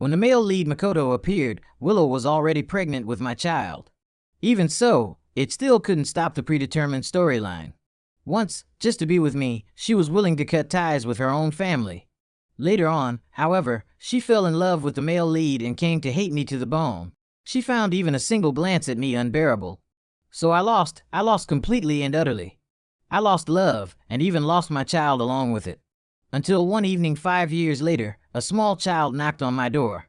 When the male lead Makoto appeared, Willow was already pregnant with my child. Even so, it still couldn't stop the predetermined storyline. Once, just to be with me, she was willing to cut ties with her own family. Later on, however, she fell in love with the male lead and came to hate me to the bone. She found even a single glance at me unbearable. So I lost completely and utterly. I lost love, and even lost my child along with it. Until one evening 5 years later, a small child knocked on my door.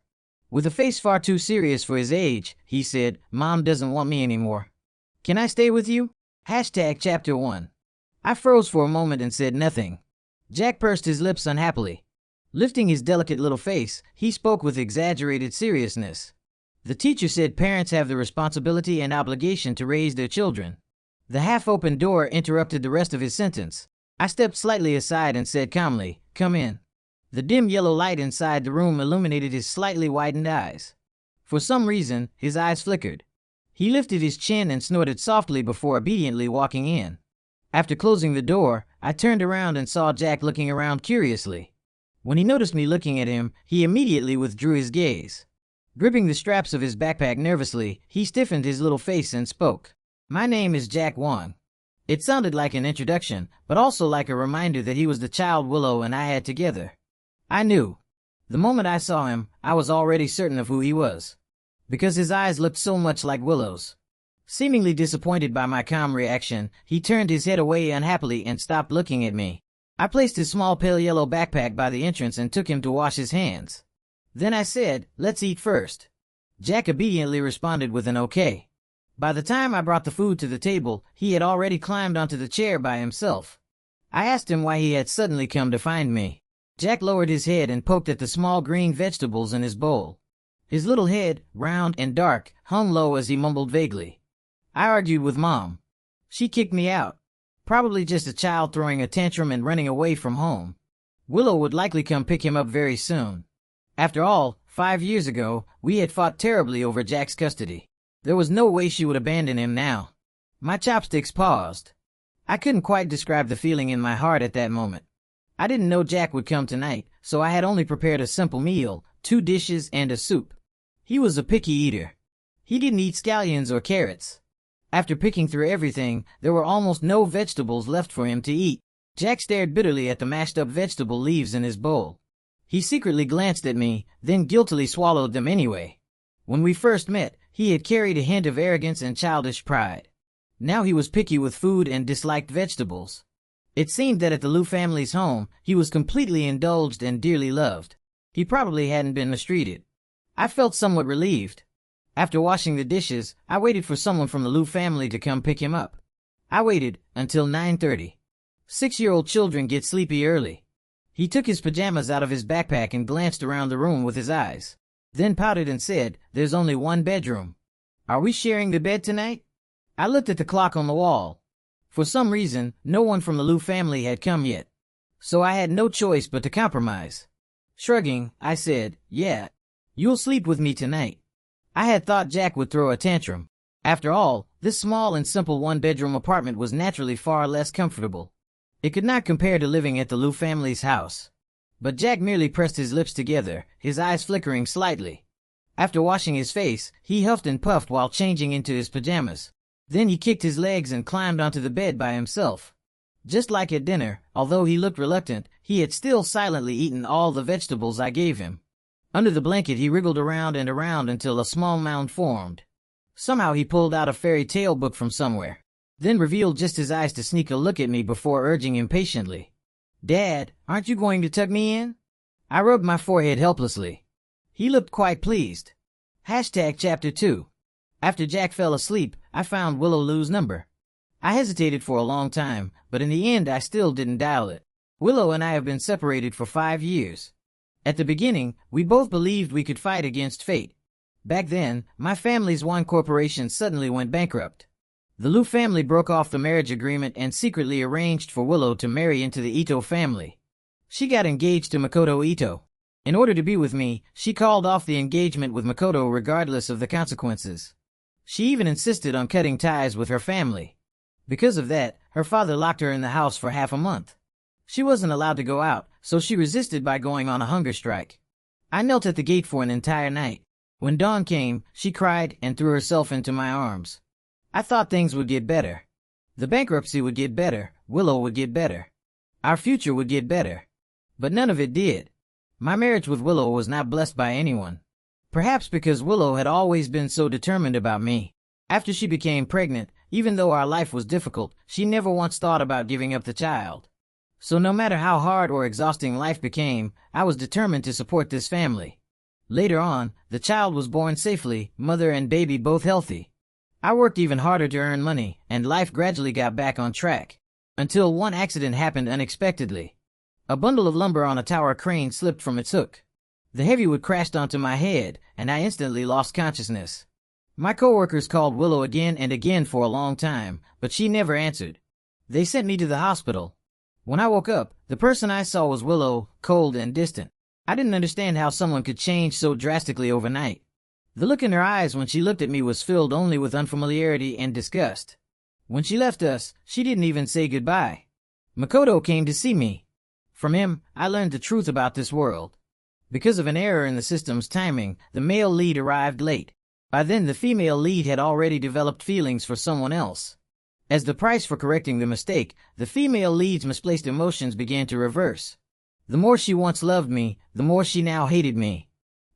With a face far too serious for his age, he said, "Mom doesn't want me anymore. Can I stay with you?" Chapter 1. I froze for a moment and said nothing. Jack pursed his lips unhappily. Lifting his delicate little face, he spoke with exaggerated seriousness. The teacher said parents have the responsibility and obligation to raise their children. The half-open door interrupted the rest of his sentence. I stepped slightly aside and said calmly, "Come in." The dim yellow light inside the room illuminated his slightly widened eyes. For some reason, his eyes flickered. He lifted his chin and snorted softly before obediently walking in. After closing the door, I turned around and saw Jack looking around curiously. When he noticed me looking at him, he immediately withdrew his gaze. Gripping the straps of his backpack nervously, he stiffened his little face and spoke. "My name is Jack Wong." It sounded like an introduction, but also like a reminder that he was the child Willow and I had together. I knew. The moment I saw him, I was already certain of who he was. Because his eyes looked so much like Willow's. Seemingly disappointed by my calm reaction, he turned his head away unhappily and stopped looking at me. I placed his small pale yellow backpack by the entrance and took him to wash his hands. Then I said, "Let's eat first." Jack obediently responded with an okay. By the time I brought the food to the table, he had already climbed onto the chair by himself. I asked him why he had suddenly come to find me. Jack lowered his head and poked at the small green vegetables in his bowl. His little head, round and dark, hung low as he mumbled vaguely. I argued with Mom. She kicked me out. Probably just a child throwing a tantrum and running away from home. Willow would likely come pick him up very soon. After all, 5 years ago, we had fought terribly over Jack's custody. There was no way she would abandon him now. My chopsticks paused. I couldn't quite describe the feeling in my heart at that moment. I didn't know Jack would come tonight, so I had only prepared a simple meal, 2 dishes and a soup. He was a picky eater. He didn't eat scallions or carrots. After picking through everything, there were almost no vegetables left for him to eat. Jack stared bitterly at the mashed-up vegetable leaves in his bowl. He secretly glanced at me, then guiltily swallowed them anyway. When we first met, he had carried a hint of arrogance and childish pride. Now he was picky with food and disliked vegetables. It seemed that at the Liu family's home, he was completely indulged and dearly loved. He probably hadn't been mistreated. I felt somewhat relieved. After washing the dishes, I waited for someone from the Liu family to come pick him up. I waited until 9:30. 6-year-old children get sleepy early. He took his pajamas out of his backpack and glanced around the room with his eyes. Then pouted and said, "There's only one bedroom. Are we sharing the bed tonight?" I looked at the clock on the wall. For some reason, no one from the Liu family had come yet. So I had no choice but to compromise. Shrugging, I said, "Yeah, you'll sleep with me tonight." I had thought Jack would throw a tantrum. After all, this small and simple one-bedroom apartment was naturally far less comfortable. It could not compare to living at the Liu family's house. But Jack merely pressed his lips together, his eyes flickering slightly. After washing his face, he huffed and puffed while changing into his pajamas. Then he kicked his legs and climbed onto the bed by himself. Just like at dinner, although he looked reluctant, he had still silently eaten all the vegetables I gave him. Under the blanket he wriggled around and around until a small mound formed. Somehow he pulled out a fairy tale book from somewhere, then revealed just his eyes to sneak a look at me before urging impatiently, "Dad, aren't you going to tuck me in?" I rubbed my forehead helplessly. He looked quite pleased. Chapter 2. After Jack fell asleep, I found Willow Liu's number. I hesitated for a long time, but in the end I still didn't dial it. Willow and I have been separated for 5 years. At the beginning, we both believed we could fight against fate. Back then, my family's one corporation suddenly went bankrupt. The Liu family broke off the marriage agreement and secretly arranged for Willow to marry into the Ito family. She got engaged to Makoto Ito. In order to be with me, she called off the engagement with Makoto regardless of the consequences. She even insisted on cutting ties with her family. Because of that, her father locked her in the house for half a month. She wasn't allowed to go out, so she resisted by going on a hunger strike. I knelt at the gate for an entire night. When dawn came, she cried and threw herself into my arms. I thought things would get better. The bankruptcy would get better, Willow would get better. Our future would get better. But none of it did. My marriage with Willow was not blessed by anyone. Perhaps because Willow had always been so determined about me. After she became pregnant, even though our life was difficult, she never once thought about giving up the child. So no matter how hard or exhausting life became, I was determined to support this family. Later on, the child was born safely, mother and baby both healthy. I worked even harder to earn money, and life gradually got back on track. Until one accident happened unexpectedly. A bundle of lumber on a tower crane slipped from its hook. The heavy wood crashed onto my head, and I instantly lost consciousness. My coworkers called Willow again and again for a long time, but she never answered. They sent me to the hospital. When I woke up, the person I saw was Willow, cold and distant. I didn't understand how someone could change so drastically overnight. The look in her eyes when she looked at me was filled only with unfamiliarity and disgust. When she left us, she didn't even say goodbye. Makoto came to see me. From him, I learned the truth about this world. Because of an error in the system's timing, the male lead arrived late. By then, the female lead had already developed feelings for someone else. As the price for correcting the mistake, the female lead's misplaced emotions began to reverse. The more she once loved me, the more she now hated me.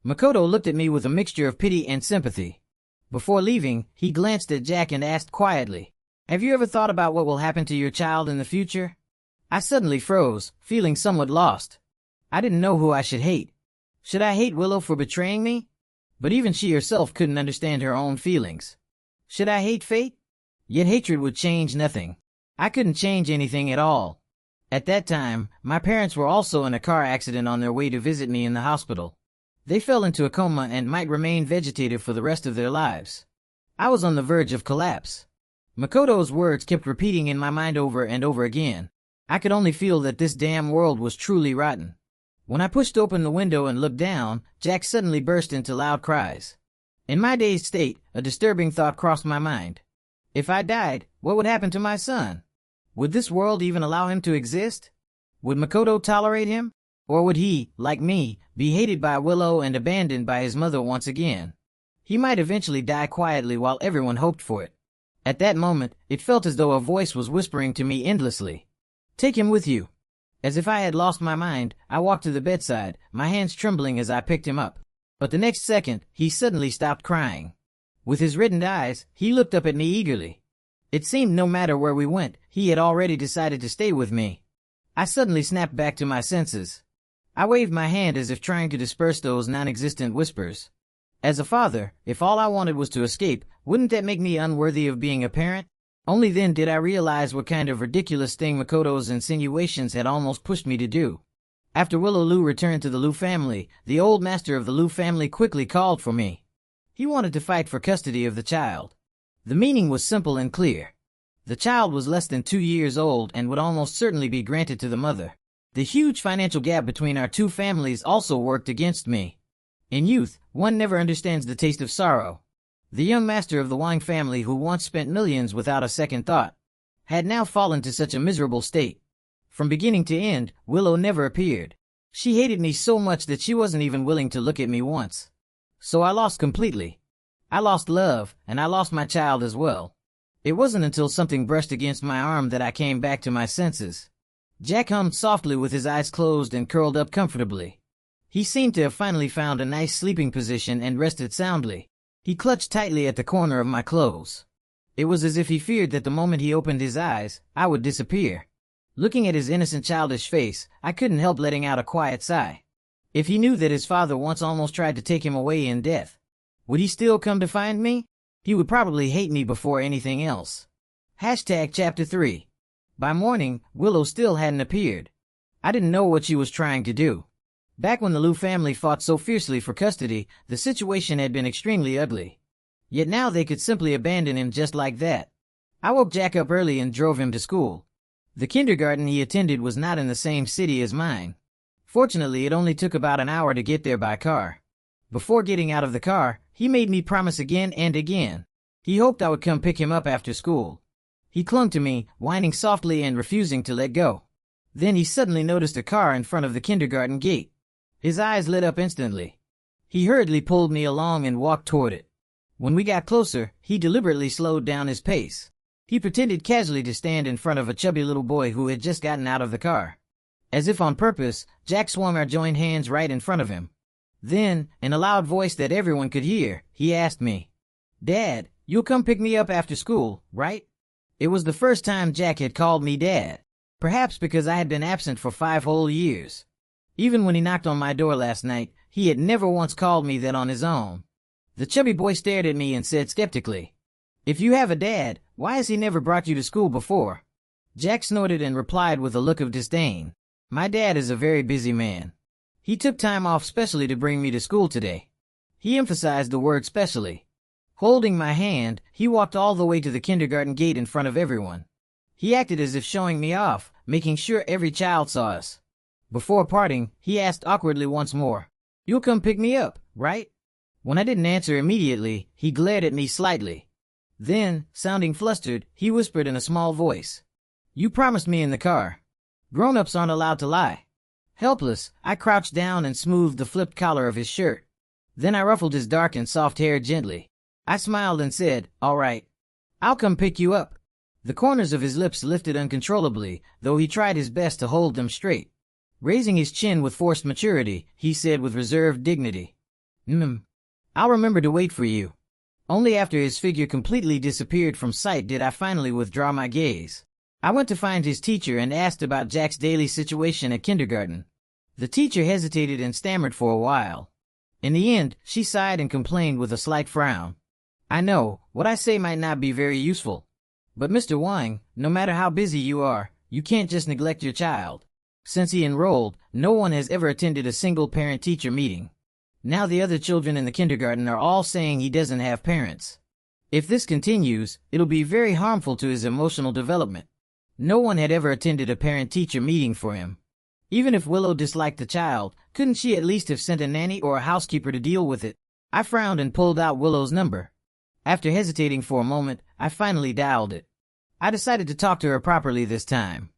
Makoto looked at me with a mixture of pity and sympathy. Before leaving, he glanced at Jack and asked quietly, "Have you ever thought about what will happen to your child in the future?" I suddenly froze, feeling somewhat lost. I didn't know who I should hate. Should I hate Willow for betraying me? But even she herself couldn't understand her own feelings. Should I hate fate? Yet hatred would change nothing. I couldn't change anything at all. At that time, my parents were also in a car accident on their way to visit me in the hospital. They fell into a coma and might remain vegetative for the rest of their lives. I was on the verge of collapse. Makoto's words kept repeating in my mind over and over again. I could only feel that this damn world was truly rotten. When I pushed open the window and looked down, Jack suddenly burst into loud cries. In my dazed state, a disturbing thought crossed my mind. If I died, what would happen to my son? Would this world even allow him to exist? Would Makoto tolerate him? Or would he, like me, be hated by Willow and abandoned by his mother once again? He might eventually die quietly while everyone hoped for it. At that moment, it felt as though a voice was whispering to me endlessly. "Take him with you." As if I had lost my mind, I walked to the bedside, my hands trembling as I picked him up. But the next second, he suddenly stopped crying. With his reddened eyes, he looked up at me eagerly. It seemed no matter where we went, he had already decided to stay with me. I suddenly snapped back to my senses. I waved my hand as if trying to disperse those non-existent whispers. As a father, if all I wanted was to escape, wouldn't that make me unworthy of being a parent? Only then did I realize what kind of ridiculous thing Makoto's insinuations had almost pushed me to do. After Willow Lu returned to the Lu family, the old master of the Lu family quickly called for me. He wanted to fight for custody of the child. The meaning was simple and clear. The child was less than 2 years old and would almost certainly be granted to the mother. The huge financial gap between our two families also worked against me. In youth, one never understands the taste of sorrow. The young master of the Wang family, who once spent millions without a second thought, had now fallen to such a miserable state. From beginning to end, Willow never appeared. She hated me so much that she wasn't even willing to look at me once. So I lost completely. I lost love, and I lost my child as well. It wasn't until something brushed against my arm that I came back to my senses. Jack hummed softly with his eyes closed and curled up comfortably. He seemed to have finally found a nice sleeping position and rested soundly. He clutched tightly at the corner of my clothes. It was as if he feared that the moment he opened his eyes, I would disappear. Looking at his innocent childish face, I couldn't help letting out a quiet sigh. If he knew that his father once almost tried to take him away in death, would he still come to find me? He would probably hate me before anything else. Chapter 3. By morning, Willow still hadn't appeared. I didn't know what she was trying to do. Back when the Lu family fought so fiercely for custody, the situation had been extremely ugly. Yet now they could simply abandon him just like that. I woke Jack up early and drove him to school. The kindergarten he attended was not in the same city as mine. Fortunately, it only took about an hour to get there by car. Before getting out of the car, he made me promise again and again. He hoped I would come pick him up after school. He clung to me, whining softly and refusing to let go. Then he suddenly noticed a car in front of the kindergarten gate. His eyes lit up instantly. He hurriedly pulled me along and walked toward it. When we got closer, he deliberately slowed down his pace. He pretended casually to stand in front of a chubby little boy who had just gotten out of the car. As if on purpose, Jack swung our joined hands right in front of him. Then, in a loud voice that everyone could hear, he asked me, "Dad, you'll come pick me up after school, right?" It was the first time Jack had called me Dad, perhaps because I had been absent for 5 whole years. Even when he knocked on my door last night, he had never once called me that on his own. The chubby boy stared at me and said skeptically, "If you have a dad, why has he never brought you to school before?" Jack snorted and replied with a look of disdain, "My dad is a very busy man. He took time off specially to bring me to school today." He emphasized the word specially. Holding my hand, he walked all the way to the kindergarten gate in front of everyone. He acted as if showing me off, making sure every child saw us. Before parting, he asked awkwardly once more, "You'll come pick me up, right?" When I didn't answer immediately, he glared at me slightly. Then, sounding flustered, he whispered in a small voice, "You promised me in the car. Grown-ups aren't allowed to lie." Helpless, I crouched down and smoothed the flipped collar of his shirt. Then I ruffled his dark and soft hair gently. I smiled and said, "All right. I'll come pick you up." The corners of his lips lifted uncontrollably, though he tried his best to hold them straight. Raising his chin with forced maturity, he said with reserved dignity, I'll remember to wait for you." Only after his figure completely disappeared from sight did I finally withdraw my gaze. I went to find his teacher and asked about Jack's daily situation at kindergarten. The teacher hesitated and stammered for a while. In the end, she sighed and complained with a slight frown. "I know, what I say might not be very useful. But Mr. Wang, no matter how busy you are, you can't just neglect your child. Since he enrolled, no one has ever attended a single parent-teacher meeting. Now the other children in the kindergarten are all saying he doesn't have parents. If this continues, it'll be very harmful to his emotional development." No one had ever attended a parent-teacher meeting for him. Even if Willow disliked the child, couldn't she at least have sent a nanny or a housekeeper to deal with it? I frowned and pulled out Willow's number. After hesitating for a moment, I finally dialed it. I decided to talk to her properly this time.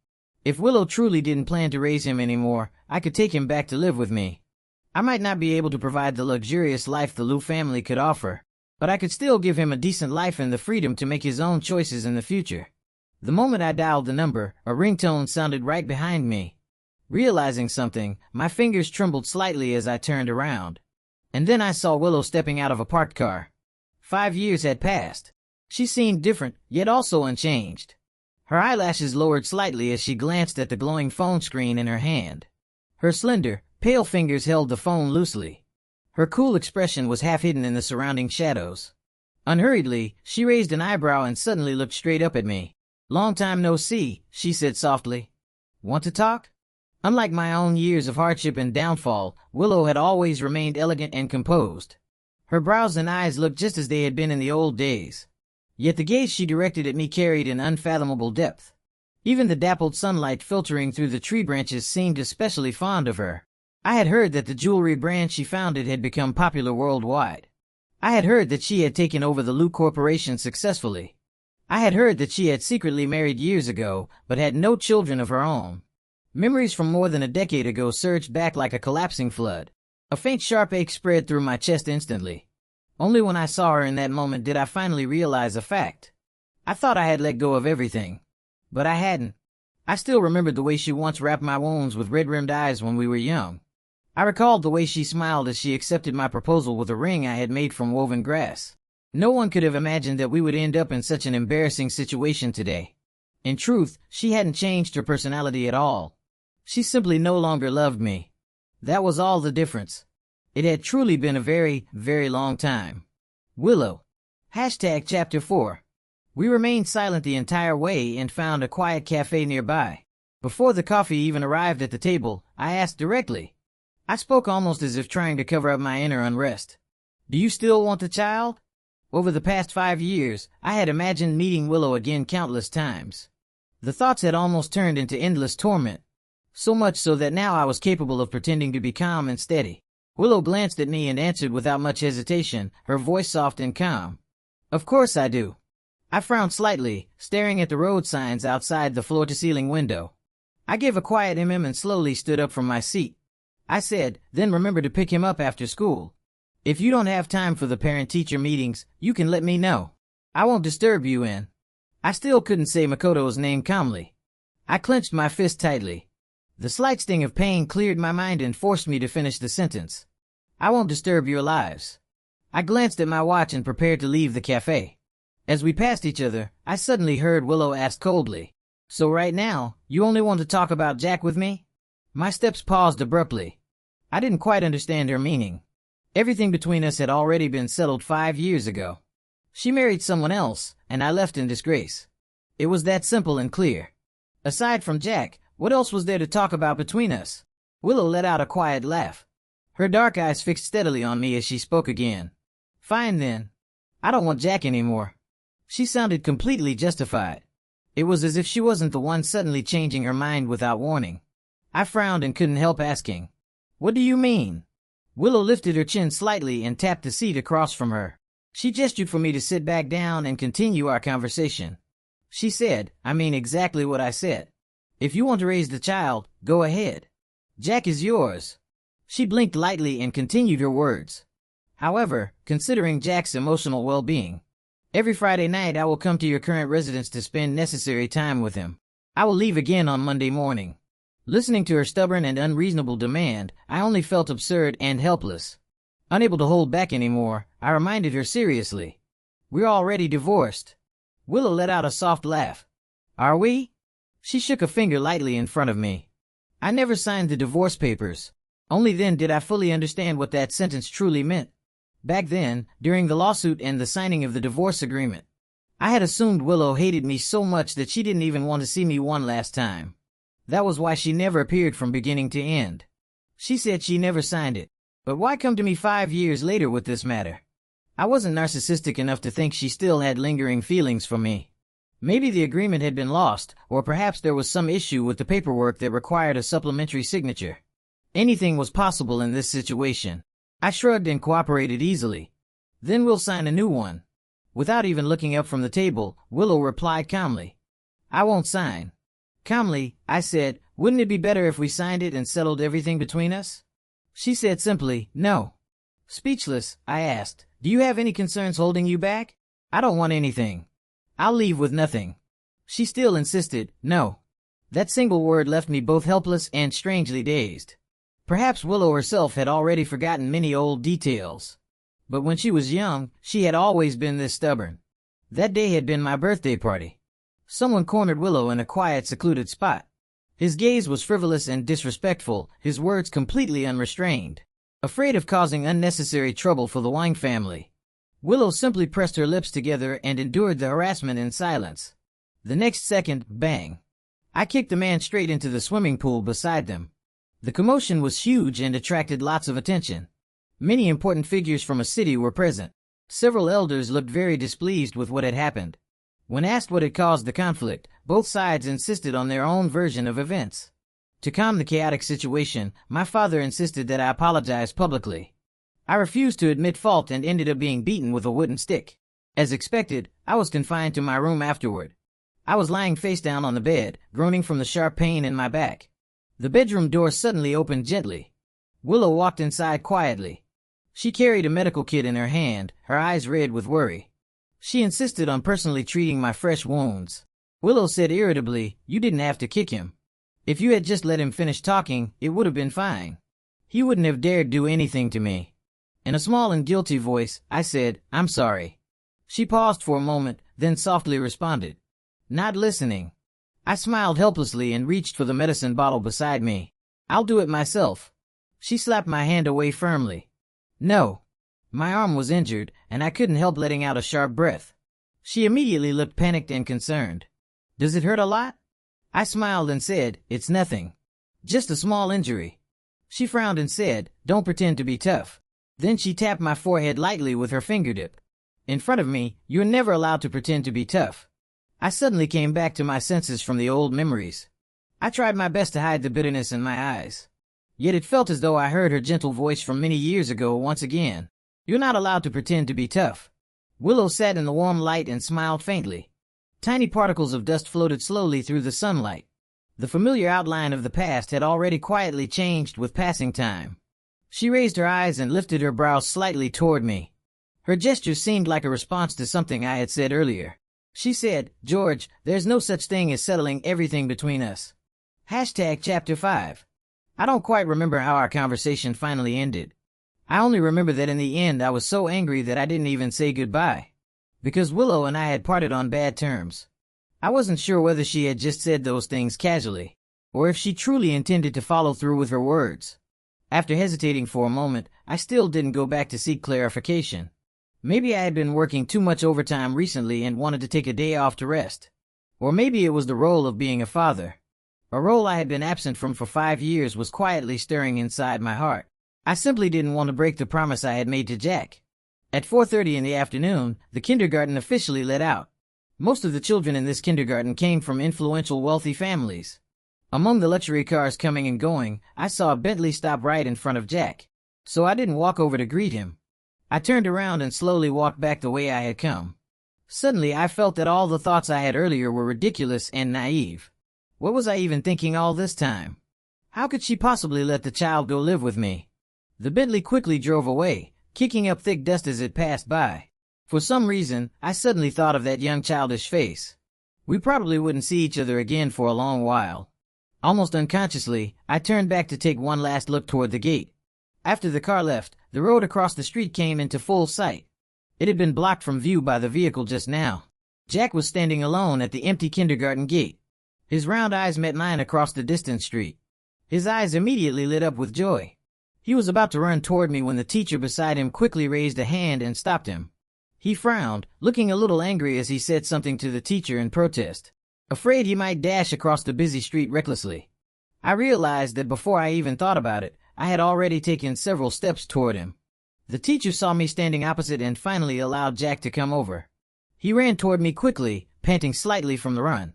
If Willow truly didn't plan to raise him anymore, I could take him back to live with me. I might not be able to provide the luxurious life the Liu family could offer, but I could still give him a decent life and the freedom to make his own choices in the future. The moment I dialed the number, a ringtone sounded right behind me. Realizing something, my fingers trembled slightly as I turned around. And then I saw Willow stepping out of a parked car. 5 years had passed. She seemed different, yet also unchanged. Her eyelashes lowered slightly as she glanced at the glowing phone screen in her hand. Her slender, pale fingers held the phone loosely. Her cool expression was half hidden in the surrounding shadows. Unhurriedly, she raised an eyebrow and suddenly looked straight up at me. "Long time no see," she said softly. "Want to talk?" Unlike my own years of hardship and downfall, Willow had always remained elegant and composed. Her brows and eyes looked just as they had been in the old days. Yet the gaze she directed at me carried an unfathomable depth. Even the dappled sunlight filtering through the tree branches seemed especially fond of her. I had heard that the jewelry brand she founded had become popular worldwide. I had heard that she had taken over the Liu Corporation successfully. I had heard that she had secretly married years ago, but had no children of her own. Memories from more than a decade ago surged back like a collapsing flood. A faint sharp ache spread through my chest instantly. Only when I saw her in that moment did I finally realize a fact. I thought I had let go of everything. But I hadn't. I still remembered the way she once wrapped my wounds with red-rimmed eyes when we were young. I recalled the way she smiled as she accepted my proposal with a ring I had made from woven grass. No one could have imagined that we would end up in such an embarrassing situation today. In truth, she hadn't changed her personality at all. She simply no longer loved me. That was all the difference. It had truly been a very, very long time. Willow. Chapter 4. We remained silent the entire way and found a quiet cafe nearby. Before the coffee even arrived at the table, I asked directly. I spoke almost as if trying to cover up my inner unrest. "Do you still want a child?" Over the past 5 years, I had imagined meeting Willow again countless times. The thoughts had almost turned into endless torment. So much so that now I was capable of pretending to be calm and steady. Willow glanced at me and answered without much hesitation, her voice soft and calm. "Of course I do." I frowned slightly, staring at the road signs outside the floor-to-ceiling window. I gave a quiet and slowly stood up from my seat. I said, "Then remember to pick him up after school." If you don't have time for the parent-teacher meetings, you can let me know. I won't disturb you in. I still couldn't say Makoto's name calmly. I clenched my fist tightly. The slight sting of pain cleared my mind and forced me to finish the sentence. I won't disturb your lives. I glanced at my watch and prepared to leave the cafe. As we passed each other, I suddenly heard Willow ask coldly, "So right now, you only want to talk about Jack with me?" My steps paused abruptly. I didn't quite understand her meaning. Everything between us had already been settled 5 years ago. She married someone else, and I left in disgrace. It was that simple and clear. Aside from Jack, what else was there to talk about between us? Willow let out a quiet laugh. Her dark eyes fixed steadily on me as she spoke again. "Fine then. I don't want Jack anymore." She sounded completely justified. It was as if she wasn't the one suddenly changing her mind without warning. I frowned and couldn't help asking, "What do you mean?" Willow lifted her chin slightly and tapped the seat across from her. She gestured for me to sit back down and continue our conversation. She said, "I mean exactly what I said. If you want to raise the child, go ahead. Jack is yours." She blinked lightly and continued her words. "However, considering Jack's emotional well-being, every Friday night I will come to your current residence to spend necessary time with him. I will leave again on Monday morning." Listening to her stubborn and unreasonable demand, I only felt absurd and helpless. Unable to hold back anymore, I reminded her seriously, "We're already divorced." Willow let out a soft laugh. "Are we?" She shook a finger lightly in front of me. I never signed the divorce papers. Only then did I fully understand what that sentence truly meant. Back then, during the lawsuit and the signing of the divorce agreement, I had assumed Willow hated me so much that she didn't even want to see me one last time. That was why she never appeared from beginning to end. She said she never signed it. But why come to me 5 years later with this matter? I wasn't narcissistic enough to think she still had lingering feelings for me. Maybe the agreement had been lost, or perhaps there was some issue with the paperwork that required a supplementary signature. Anything was possible in this situation. I shrugged and cooperated easily. "Then we'll sign a new one." Without even looking up from the table, Willow replied calmly, "I won't sign." Calmly, I said, "Wouldn't it be better if we signed it and settled everything between us?" She said simply, "No." Speechless, I asked, "Do you have any concerns holding you back?" "I don't want anything. I'll leave with nothing." She still insisted, "No." That single word left me both helpless and strangely dazed. Perhaps Willow herself had already forgotten many old details. But when she was young, she had always been this stubborn. That day had been my birthday party. Someone cornered Willow in a quiet, secluded spot. His gaze was frivolous and disrespectful, his words completely unrestrained. Afraid of causing unnecessary trouble for the Wang family, Willow simply pressed her lips together and endured the harassment in silence. The next second, bang! I kicked the man straight into the swimming pool beside them. The commotion was huge and attracted lots of attention. Many important figures from a city were present. Several elders looked very displeased with what had happened. When asked what had caused the conflict, both sides insisted on their own version of events. To calm the chaotic situation, my father insisted that I apologize publicly. I refused to admit fault and ended up being beaten with a wooden stick. As expected, I was confined to my room afterward. I was lying face down on the bed, groaning from the sharp pain in my back. The bedroom door suddenly opened gently. Willow walked inside quietly. She carried a medical kit in her hand, her eyes red with worry. She insisted on personally treating my fresh wounds. Willow said irritably, "You didn't have to kick him. If you had just let him finish talking, it would have been fine. He wouldn't have dared do anything to me." In a small and guilty voice, I said, "I'm sorry." She paused for a moment, then softly responded, "Not listening." I smiled helplessly and reached for the medicine bottle beside me. "I'll do it myself." She slapped my hand away firmly. "No." My arm was injured, and I couldn't help letting out a sharp breath. She immediately looked panicked and concerned. "Does it hurt a lot?" I smiled and said, "It's nothing. Just a small injury." She frowned and said, "Don't pretend to be tough." Then she tapped my forehead lightly with her fingertip. "In front of me, you're never allowed to pretend to be tough." I suddenly came back to my senses from the old memories. I tried my best to hide the bitterness in my eyes. Yet it felt as though I heard her gentle voice from many years ago once again. "You're not allowed to pretend to be tough." Willow sat in the warm light and smiled faintly. Tiny particles of dust floated slowly through the sunlight. The familiar outline of the past had already quietly changed with passing time. She raised her eyes and lifted her brows slightly toward me. Her gesture seemed like a response to something I had said earlier. She said, "George, there's no such thing as settling everything between us." Chapter 5. I don't quite remember how our conversation finally ended. I only remember that in the end I was so angry that I didn't even say goodbye. Because Willow and I had parted on bad terms. I wasn't sure whether she had just said those things casually, or if she truly intended to follow through with her words. After hesitating for a moment, I still didn't go back to seek clarification. Maybe I had been working too much overtime recently and wanted to take a day off to rest. Or maybe it was the role of being a father. A role I had been absent from for 5 years was quietly stirring inside my heart. I simply didn't want to break the promise I had made to Jack. At 4:30 in the afternoon, the kindergarten officially let out. Most of the children in this kindergarten came from influential wealthy families. Among the luxury cars coming and going, I saw a Bentley stop right in front of Jack. So I didn't walk over to greet him. I turned around and slowly walked back the way I had come. Suddenly I felt that all the thoughts I had earlier were ridiculous and naive. What was I even thinking all this time? How could she possibly let the child go live with me? The Bentley quickly drove away, kicking up thick dust as it passed by. For some reason, I suddenly thought of that young childish face. We probably wouldn't see each other again for a long while. Almost unconsciously, I turned back to take one last look toward the gate. After the car left, the road across the street came into full sight. It had been blocked from view by the vehicle just now. Jack was standing alone at the empty kindergarten gate. His round eyes met mine across the distant street. His eyes immediately lit up with joy. He was about to run toward me when the teacher beside him quickly raised a hand and stopped him. He frowned, looking a little angry as he said something to the teacher in protest, afraid he might dash across the busy street recklessly. I realized that before I even thought about it, I had already taken several steps toward him. The teacher saw me standing opposite and finally allowed Jack to come over. He ran toward me quickly, panting slightly from the run,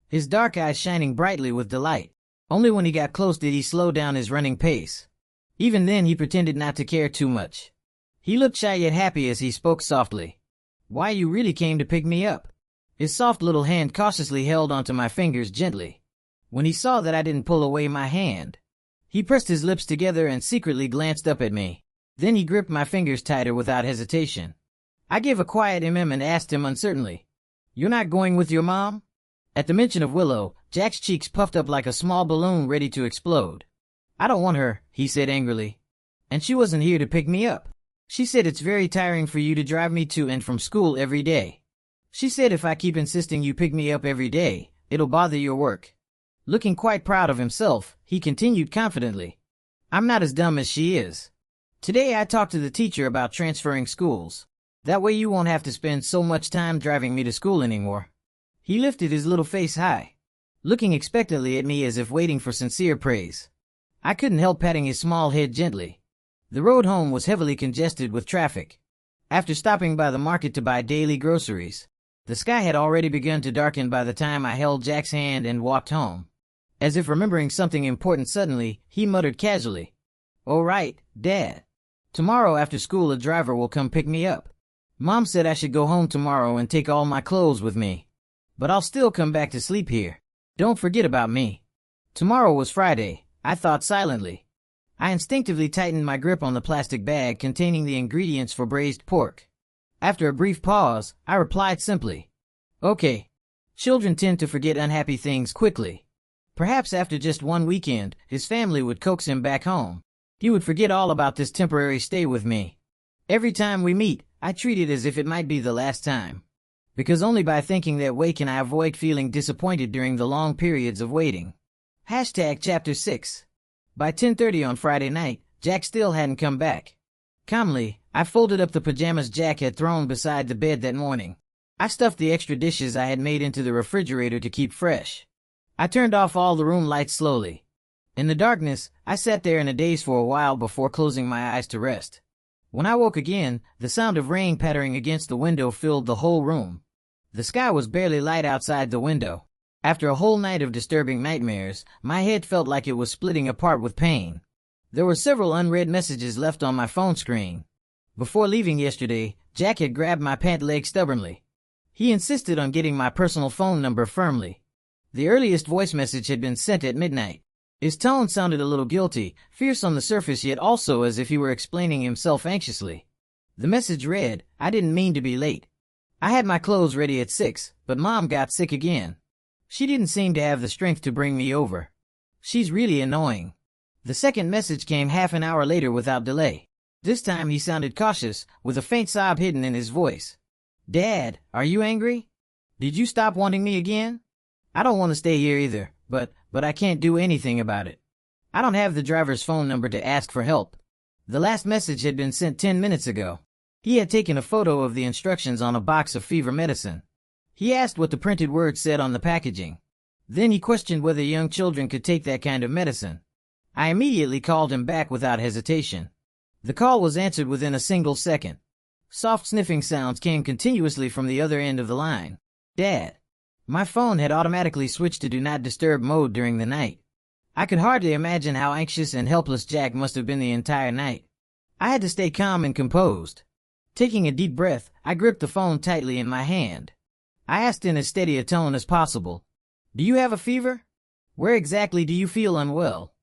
his dark eyes shining brightly with delight. Only when he got close did he slow down his running pace. Even then he pretended not to care too much. He looked shy yet happy as he spoke softly. "Why, you really came to pick me up." His soft little hand cautiously held onto my fingers gently. When he saw that I didn't pull away my hand, he pressed his lips together and secretly glanced up at me. Then he gripped my fingers tighter without hesitation. I gave a quiet and asked him uncertainly, "You're not going with your mom?" At the mention of Willow, Jack's cheeks puffed up like a small balloon ready to explode. "I don't want her," he said angrily. "And she wasn't here to pick me up. She said it's very tiring for you to drive me to and from school every day. She said if I keep insisting you pick me up every day, it'll bother your work." Looking quite proud of himself, he continued confidently, "I'm not as dumb as she is. Today I talked to the teacher about transferring schools. That way you won't have to spend so much time driving me to school anymore." He lifted his little face high, looking expectantly at me as if waiting for sincere praise. I couldn't help patting his small head gently. The road home was heavily congested with traffic. After stopping by the market to buy daily groceries, the sky had already begun to darken by the time I held Jack's hand and walked home. As if remembering something important suddenly, he muttered casually, "Oh right, Dad. Tomorrow after school a driver will come pick me up. Mom said I should go home tomorrow and take all my clothes with me. But I'll still come back to sleep here. Don't forget about me." Tomorrow was Friday, I thought silently. I instinctively tightened my grip on the plastic bag containing the ingredients for braised pork. After a brief pause, I replied simply, "Okay." Children tend to forget unhappy things quickly. Perhaps after just one weekend, his family would coax him back home. He would forget all about this temporary stay with me. Every time we meet, I treat it as if it might be the last time. Because only by thinking that way can I avoid feeling disappointed during the long periods of waiting. Chapter 6. By 10:30 on Friday night, Jack still hadn't come back. Calmly, I folded up the pajamas Jack had thrown beside the bed that morning. I stuffed the extra dishes I had made into the refrigerator to keep fresh. I turned off all the room lights slowly. In the darkness, I sat there in a daze for a while before closing my eyes to rest. When I woke again, the sound of rain pattering against the window filled the whole room. The sky was barely light outside the window. After a whole night of disturbing nightmares, my head felt like it was splitting apart with pain. There were several unread messages left on my phone screen. Before leaving yesterday, Jack had grabbed my pant leg stubbornly. He insisted on getting my personal phone number firmly. The earliest voice message had been sent at midnight. His tone sounded a little guilty, fierce on the surface yet also as if he were explaining himself anxiously. The message read, "I didn't mean to be late. I had my clothes ready at 6, but Mom got sick again. She didn't seem to have the strength to bring me over. She's really annoying." The second message came half an hour later without delay. This time he sounded cautious, with a faint sob hidden in his voice. "Dad, are you angry? Did you stop wanting me again? I don't want to stay here either, but I can't do anything about it. I don't have the driver's phone number to ask for help." The last message had been sent 10 minutes ago. He had taken a photo of the instructions on a box of fever medicine. He asked what the printed words said on the packaging. Then he questioned whether young children could take that kind of medicine. I immediately called him back without hesitation. The call was answered within a single second. Soft sniffing sounds came continuously from the other end of the line. "Dad." My phone had automatically switched to Do Not Disturb mode during the night. I could hardly imagine how anxious and helpless Jack must have been the entire night. I had to stay calm and composed. Taking a deep breath, I gripped the phone tightly in my hand. I asked in as steady a tone as possible, "Do you have a fever? Where exactly do you feel unwell?"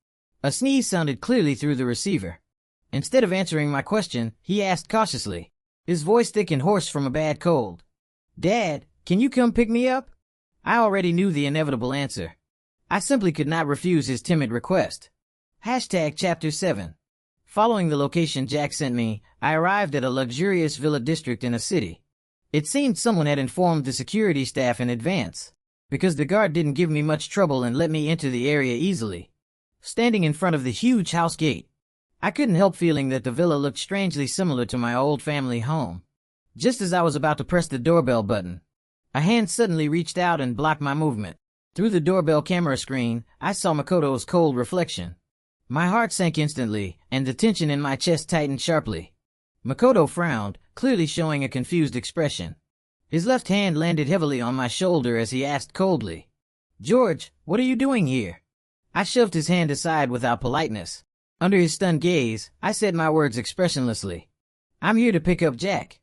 A sneeze sounded clearly through the receiver. Instead of answering my question, he asked cautiously, his voice thick and hoarse from a bad cold, "Dad, can you come pick me up?" I already knew the inevitable answer. I simply could not refuse his timid request. Chapter 7. Following the location Jack sent me, I arrived at a luxurious villa district in a city. It seemed someone had informed the security staff in advance, because the guard didn't give me much trouble and let me enter the area easily. Standing in front of the huge house gate, I couldn't help feeling that the villa looked strangely similar to my old family home. Just as I was about to press the doorbell button, a hand suddenly reached out and blocked my movement. Through the doorbell camera screen, I saw Makoto's cold reflection. My heart sank instantly, and the tension in my chest tightened sharply. Makoto frowned, clearly showing a confused expression. His left hand landed heavily on my shoulder as he asked coldly, "George, what are you doing here?" I shoved his hand aside without politeness. Under his stunned gaze, I said my words expressionlessly. "I'm here to pick up Jack."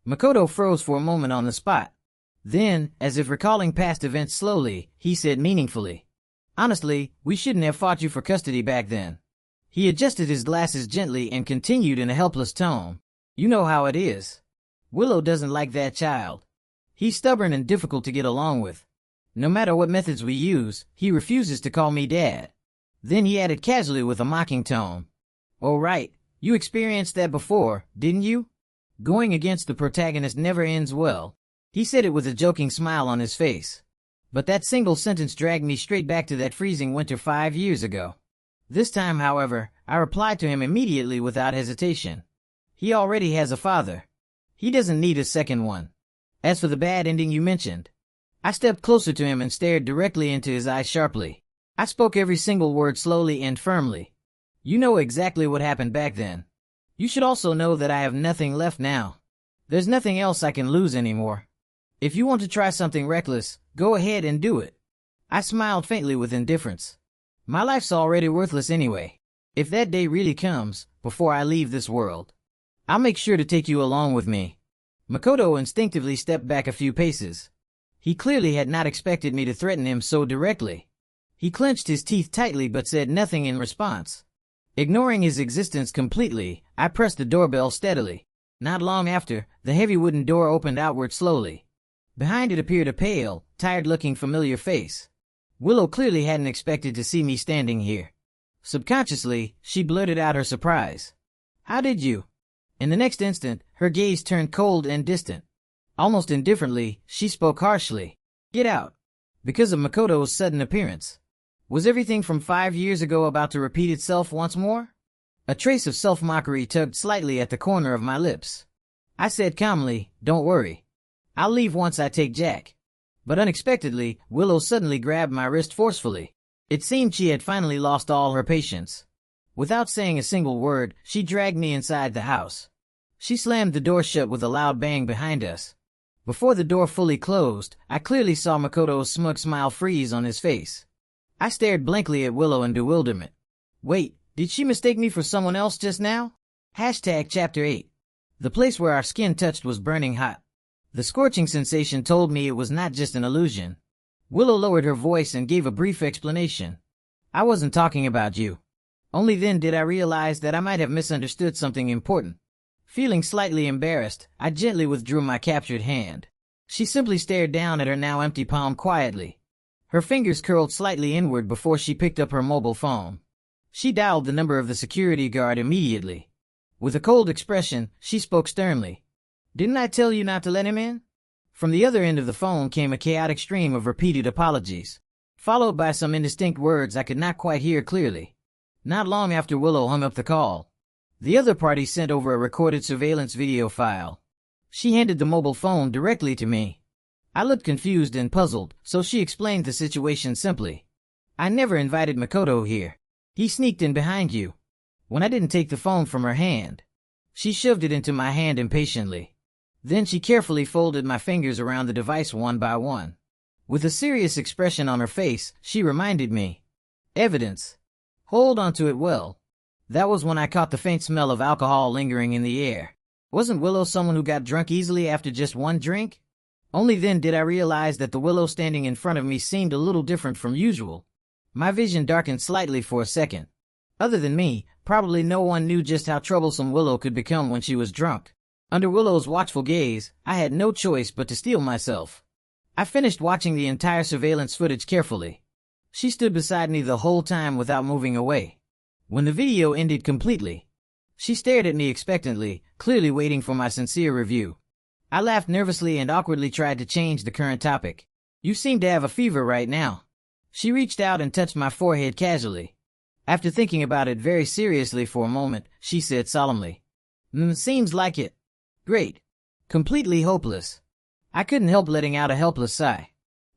Makoto froze for a moment on the spot. Then, as if recalling past events slowly, he said meaningfully, "Honestly, we shouldn't have fought you for custody back then." He adjusted his glasses gently and continued in a helpless tone, "You know how it is. Willow doesn't like that child. He's stubborn and difficult to get along with. No matter what methods we use, he refuses to call me Dad." Then he added casually with a mocking tone, "Oh right, you experienced that before, didn't you? Going against the protagonist never ends well." He said it with a joking smile on his face. But that single sentence dragged me straight back to that freezing winter 5 years ago. This time, however, I replied to him immediately without hesitation. He already has a father. He doesn't need a second one. As for the bad ending you mentioned, I stepped closer to him and stared directly into his eyes sharply. I spoke every single word slowly and firmly. "You know exactly what happened back then. You should also know that I have nothing left now. There's nothing else I can lose anymore. If you want to try something reckless, go ahead and do it." I smiled faintly with indifference. My life's already worthless anyway. If that day really comes, before I leave this world, I'll make sure to take you along with me. Makoto instinctively stepped back a few paces. He clearly had not expected me to threaten him so directly. He clenched his teeth tightly but said nothing in response. Ignoring his existence completely, I pressed the doorbell steadily. Not long after, the heavy wooden door opened outward slowly. Behind it appeared a pale, tired-looking familiar face. Willow clearly hadn't expected to see me standing here. Subconsciously, she blurted out her surprise. "How did you?" In the next instant, her gaze turned cold and distant. Almost indifferently, she spoke harshly. "Get out." Because of Makoto's sudden appearance. Was everything from 5 years ago about to repeat itself once more? A trace of self-mockery tugged slightly at the corner of my lips. I said calmly, "Don't worry. I'll leave once I take Jack." But unexpectedly, Willow suddenly grabbed my wrist forcefully. It seemed she had finally lost all her patience. Without saying a single word, she dragged me inside the house. She slammed the door shut with a loud bang behind us. Before the door fully closed, I clearly saw Makoto's smug smile freeze on his face. I stared blankly at Willow in bewilderment. Wait, did she mistake me for someone else just now? Chapter 8. The place where our skin touched was burning hot. The scorching sensation told me it was not just an illusion. Willow lowered her voice and gave a brief explanation. I wasn't talking about you. Only then did I realize that I might have misunderstood something important. Feeling slightly embarrassed, I gently withdrew my captured hand. She simply stared down at her now empty palm quietly. Her fingers curled slightly inward before she picked up her mobile phone. She dialed the number of the security guard immediately. With a cold expression, she spoke sternly. "Didn't I tell you not to let him in?" From the other end of the phone came a chaotic stream of repeated apologies, followed by some indistinct words I could not quite hear clearly. Not long after Willow hung up the call, the other party sent over a recorded surveillance video file. She handed the mobile phone directly to me. I looked confused and puzzled, so she explained the situation simply. "I never invited Makoto here. He sneaked in behind you." When I didn't take the phone from her hand, she shoved it into my hand impatiently. Then she carefully folded my fingers around the device one by one. With a serious expression on her face, she reminded me. "Evidence. Hold on to it well." That was when I caught the faint smell of alcohol lingering in the air. Wasn't Willow someone who got drunk easily after just one drink? Only then did I realize that the Willow standing in front of me seemed a little different from usual. My vision darkened slightly for a second. Other than me, probably no one knew just how troublesome Willow could become when she was drunk. Under Willow's watchful gaze, I had no choice but to steel myself. I finished watching the entire surveillance footage carefully. She stood beside me the whole time without moving away. When the video ended completely, she stared at me expectantly, clearly waiting for my sincere review. I laughed nervously and awkwardly tried to change the current topic. "You seem to have a fever right now." She reached out and touched my forehead casually. After thinking about it very seriously for a moment, she said solemnly, Seems like it." Great. Completely hopeless. I couldn't help letting out a helpless sigh.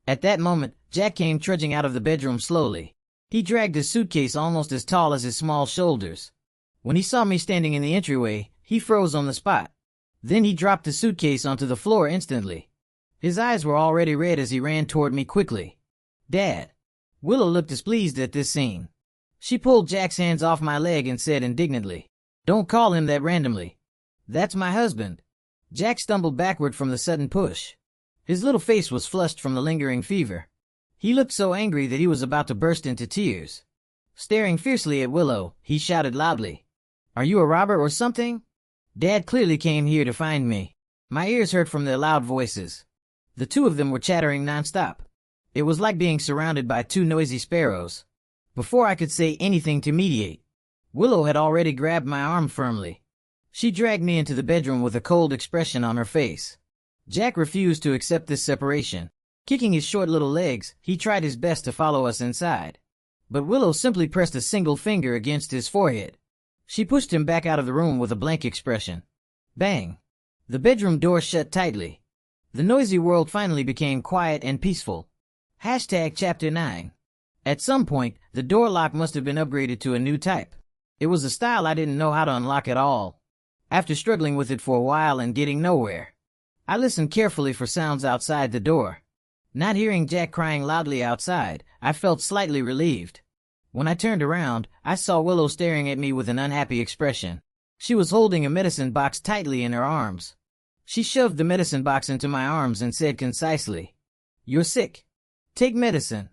At that moment, Jack came trudging out of the bedroom slowly. He dragged his suitcase almost as tall as his small shoulders. When he saw me standing in the entryway, he froze on the spot. Then he dropped the suitcase onto the floor instantly. His eyes were already red as he ran toward me quickly. "Dad." Willow looked displeased at this scene. She pulled Jack's hands off my leg and said indignantly, "Don't call him that randomly. That's my husband." Jack stumbled backward from the sudden push. His little face was flushed from the lingering fever. He looked so angry that he was about to burst into tears. Staring fiercely at Willow, he shouted loudly, "Are you a robber or something?" Dad clearly came here to find me. My ears hurt from their loud voices. The two of them were chattering nonstop. It was like being surrounded by two noisy sparrows. Before I could say anything to mediate, Willow had already grabbed my arm firmly. She dragged me into the bedroom with a cold expression on her face. Jack refused to accept this separation. Kicking his short little legs, he tried his best to follow us inside. But Willow simply pressed a single finger against his forehead. She pushed him back out of the room with a blank expression. Bang! The bedroom door shut tightly. The noisy world finally became quiet and peaceful. Chapter 9. At some point, the door lock must have been upgraded to a new type. It was a style I didn't know how to unlock at all. After struggling with it for a while and getting nowhere, I listened carefully for sounds outside the door. Not hearing Jack crying loudly outside, I felt slightly relieved. When I turned around, I saw Willow staring at me with an unhappy expression. She was holding a medicine box tightly in her arms. She shoved the medicine box into my arms and said concisely, "You're sick. Take medicine."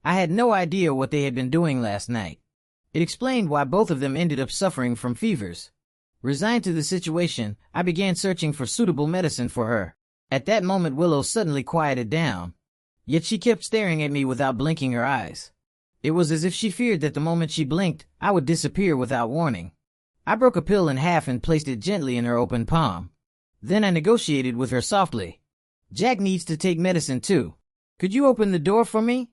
I had no idea what they had been doing last night. It explained why both of them ended up suffering from fevers. Resigned to the situation, I began searching for suitable medicine for her. At that moment, Willow suddenly quieted down. Yet she kept staring at me without blinking her eyes. It was as if she feared that the moment she blinked, I would disappear without warning. I broke a pill in half and placed it gently in her open palm. Then I negotiated with her softly. "Jack needs to take medicine too. Could you open the door for me?"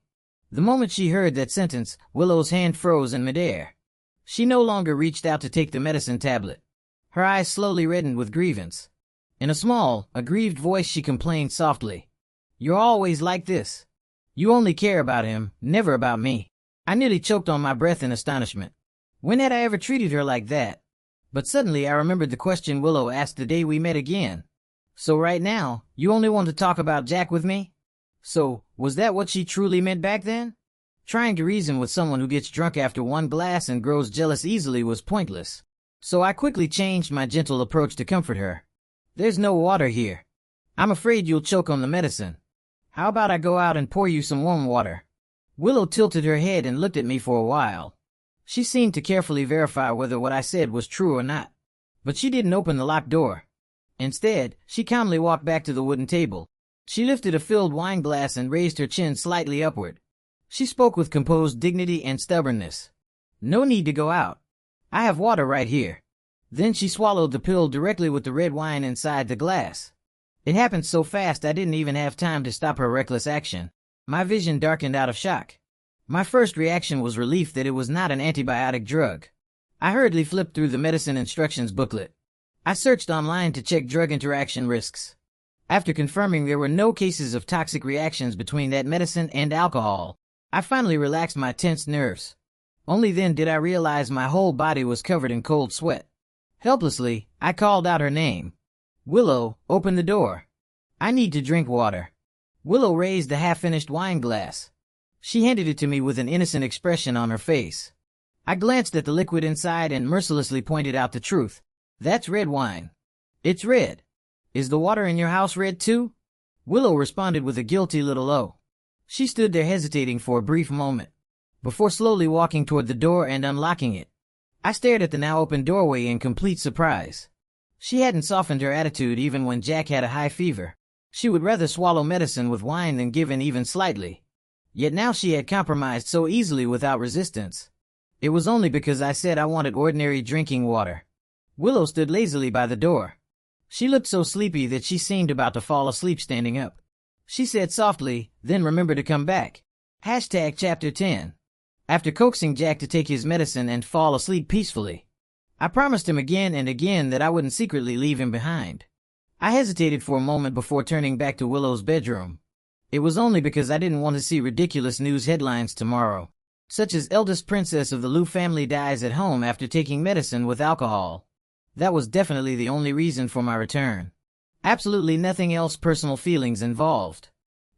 The moment she heard that sentence, Willow's hand froze in midair. She no longer reached out to take the medicine tablet. Her eyes slowly reddened with grievance. In a small, aggrieved voice she complained softly, "You're always like this. You only care about him, never about me." I nearly choked on my breath in astonishment. When had I ever treated her like that? But suddenly I remembered the question Willow asked the day we met again. "So right now, you only want to talk about Jack with me?" So, was that what she truly meant back then? Trying to reason with someone who gets drunk after one glass and grows jealous easily was pointless. So I quickly changed my gentle approach to comfort her. "There's no water here. I'm afraid you'll choke on the medicine. How about I go out and pour you some warm water?" Willow tilted her head and looked at me for a while. She seemed to carefully verify whether what I said was true or not. But she didn't open the locked door. Instead, she calmly walked back to the wooden table. She lifted a filled wine glass and raised her chin slightly upward. She spoke with composed dignity and stubbornness. "No need to go out. I have water right here." Then she swallowed the pill directly with the red wine inside the glass. It happened so fast I didn't even have time to stop her reckless action. My vision darkened out of shock. My first reaction was relief that it was not an antibiotic drug. I hurriedly flipped through the medicine instructions booklet. I searched online to check drug interaction risks. After confirming there were no cases of toxic reactions between that medicine and alcohol, I finally relaxed my tense nerves. Only then did I realize my whole body was covered in cold sweat. Helplessly, I called out her name. "Willow, open the door. I need to drink water." Willow raised the half-finished wine glass. She handed it to me with an innocent expression on her face. I glanced at the liquid inside and mercilessly pointed out the truth. "That's red wine. It's red. Is the water in your house red too?" Willow responded with a guilty little "oh." She stood there hesitating for a brief moment, before slowly walking toward the door and unlocking it. I stared at the now open doorway in complete surprise. She hadn't softened her attitude even when Jack had a high fever. She would rather swallow medicine with wine than give in even slightly. Yet now she had compromised so easily without resistance. It was only because I said I wanted ordinary drinking water. Willow stood lazily by the door. She looked so sleepy that she seemed about to fall asleep standing up. She said softly, then remembered to come back. Chapter 10. After coaxing Jack to take his medicine and fall asleep peacefully, I promised him again and again that I wouldn't secretly leave him behind. I hesitated for a moment before turning back to Willow's bedroom. It was only because I didn't want to see ridiculous news headlines tomorrow, such as "Eldest Princess of the Liu family dies at home after taking medicine with alcohol." That was definitely the only reason for my return. Absolutely nothing else, personal feelings involved.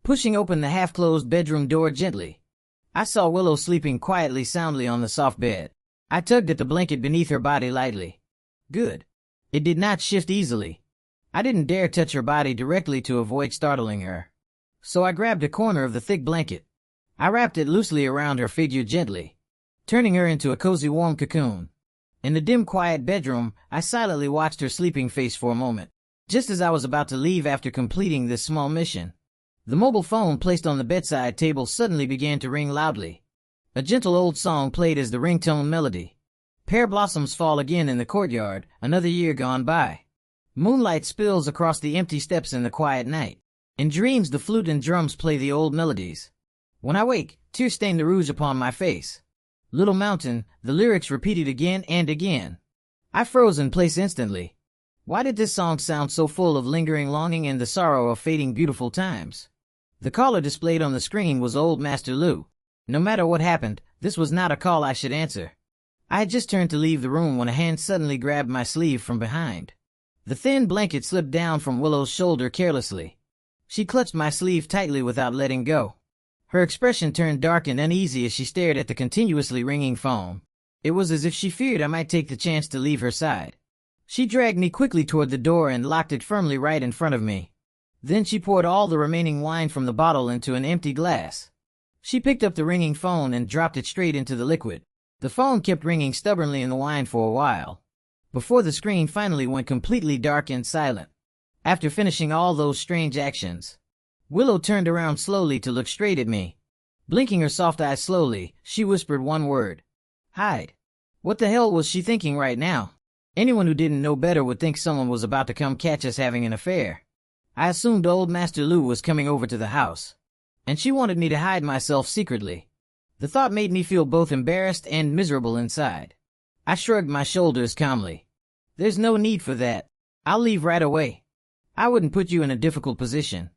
Pushing open the half-closed bedroom door gently, I saw Willow sleeping quietly soundly on the soft bed. I tugged at the blanket beneath her body lightly. Good. It did not shift easily. I didn't dare touch her body directly to avoid startling her. So I grabbed a corner of the thick blanket. I wrapped it loosely around her figure gently, turning her into a cozy warm cocoon. In the dim quiet bedroom, I silently watched her sleeping face for a moment. Just as I was about to leave after completing this small mission, the mobile phone placed on the bedside table suddenly began to ring loudly. A gentle old song played as the ringtone melody. Pear blossoms fall again in the courtyard, another year gone by. Moonlight spills across the empty steps in the quiet night. In dreams the flute and drums play the old melodies. When I wake, tears stain the rouge upon my face. "Little Mountain," the lyrics repeated again and again. I froze in place instantly. Why did this song sound so full of lingering longing and the sorrow of fading beautiful times? The caller displayed on the screen was Old Master Liu. No matter what happened, this was not a call I should answer. I had just turned to leave the room when a hand suddenly grabbed my sleeve from behind. The thin blanket slipped down from Willow's shoulder carelessly. She clutched my sleeve tightly without letting go. Her expression turned dark and uneasy as she stared at the continuously ringing phone. It was as if she feared I might take the chance to leave her side. She dragged me quickly toward the door and locked it firmly right in front of me. Then she poured all the remaining wine from the bottle into an empty glass. She picked up the ringing phone and dropped it straight into the liquid. The phone kept ringing stubbornly in the wine for a while, before the screen finally went completely dark and silent. After finishing all those strange actions, Willow turned around slowly to look straight at me. Blinking her soft eyes slowly, she whispered one word. "Hide." What the hell was she thinking right now? Anyone who didn't know better would think someone was about to come catch us having an affair. I assumed Old Master Liu was coming over to the house, and she wanted me to hide myself secretly. The thought made me feel both embarrassed and miserable inside. I shrugged my shoulders calmly. "There's no need for that. I'll leave right away. I wouldn't put you in a difficult position."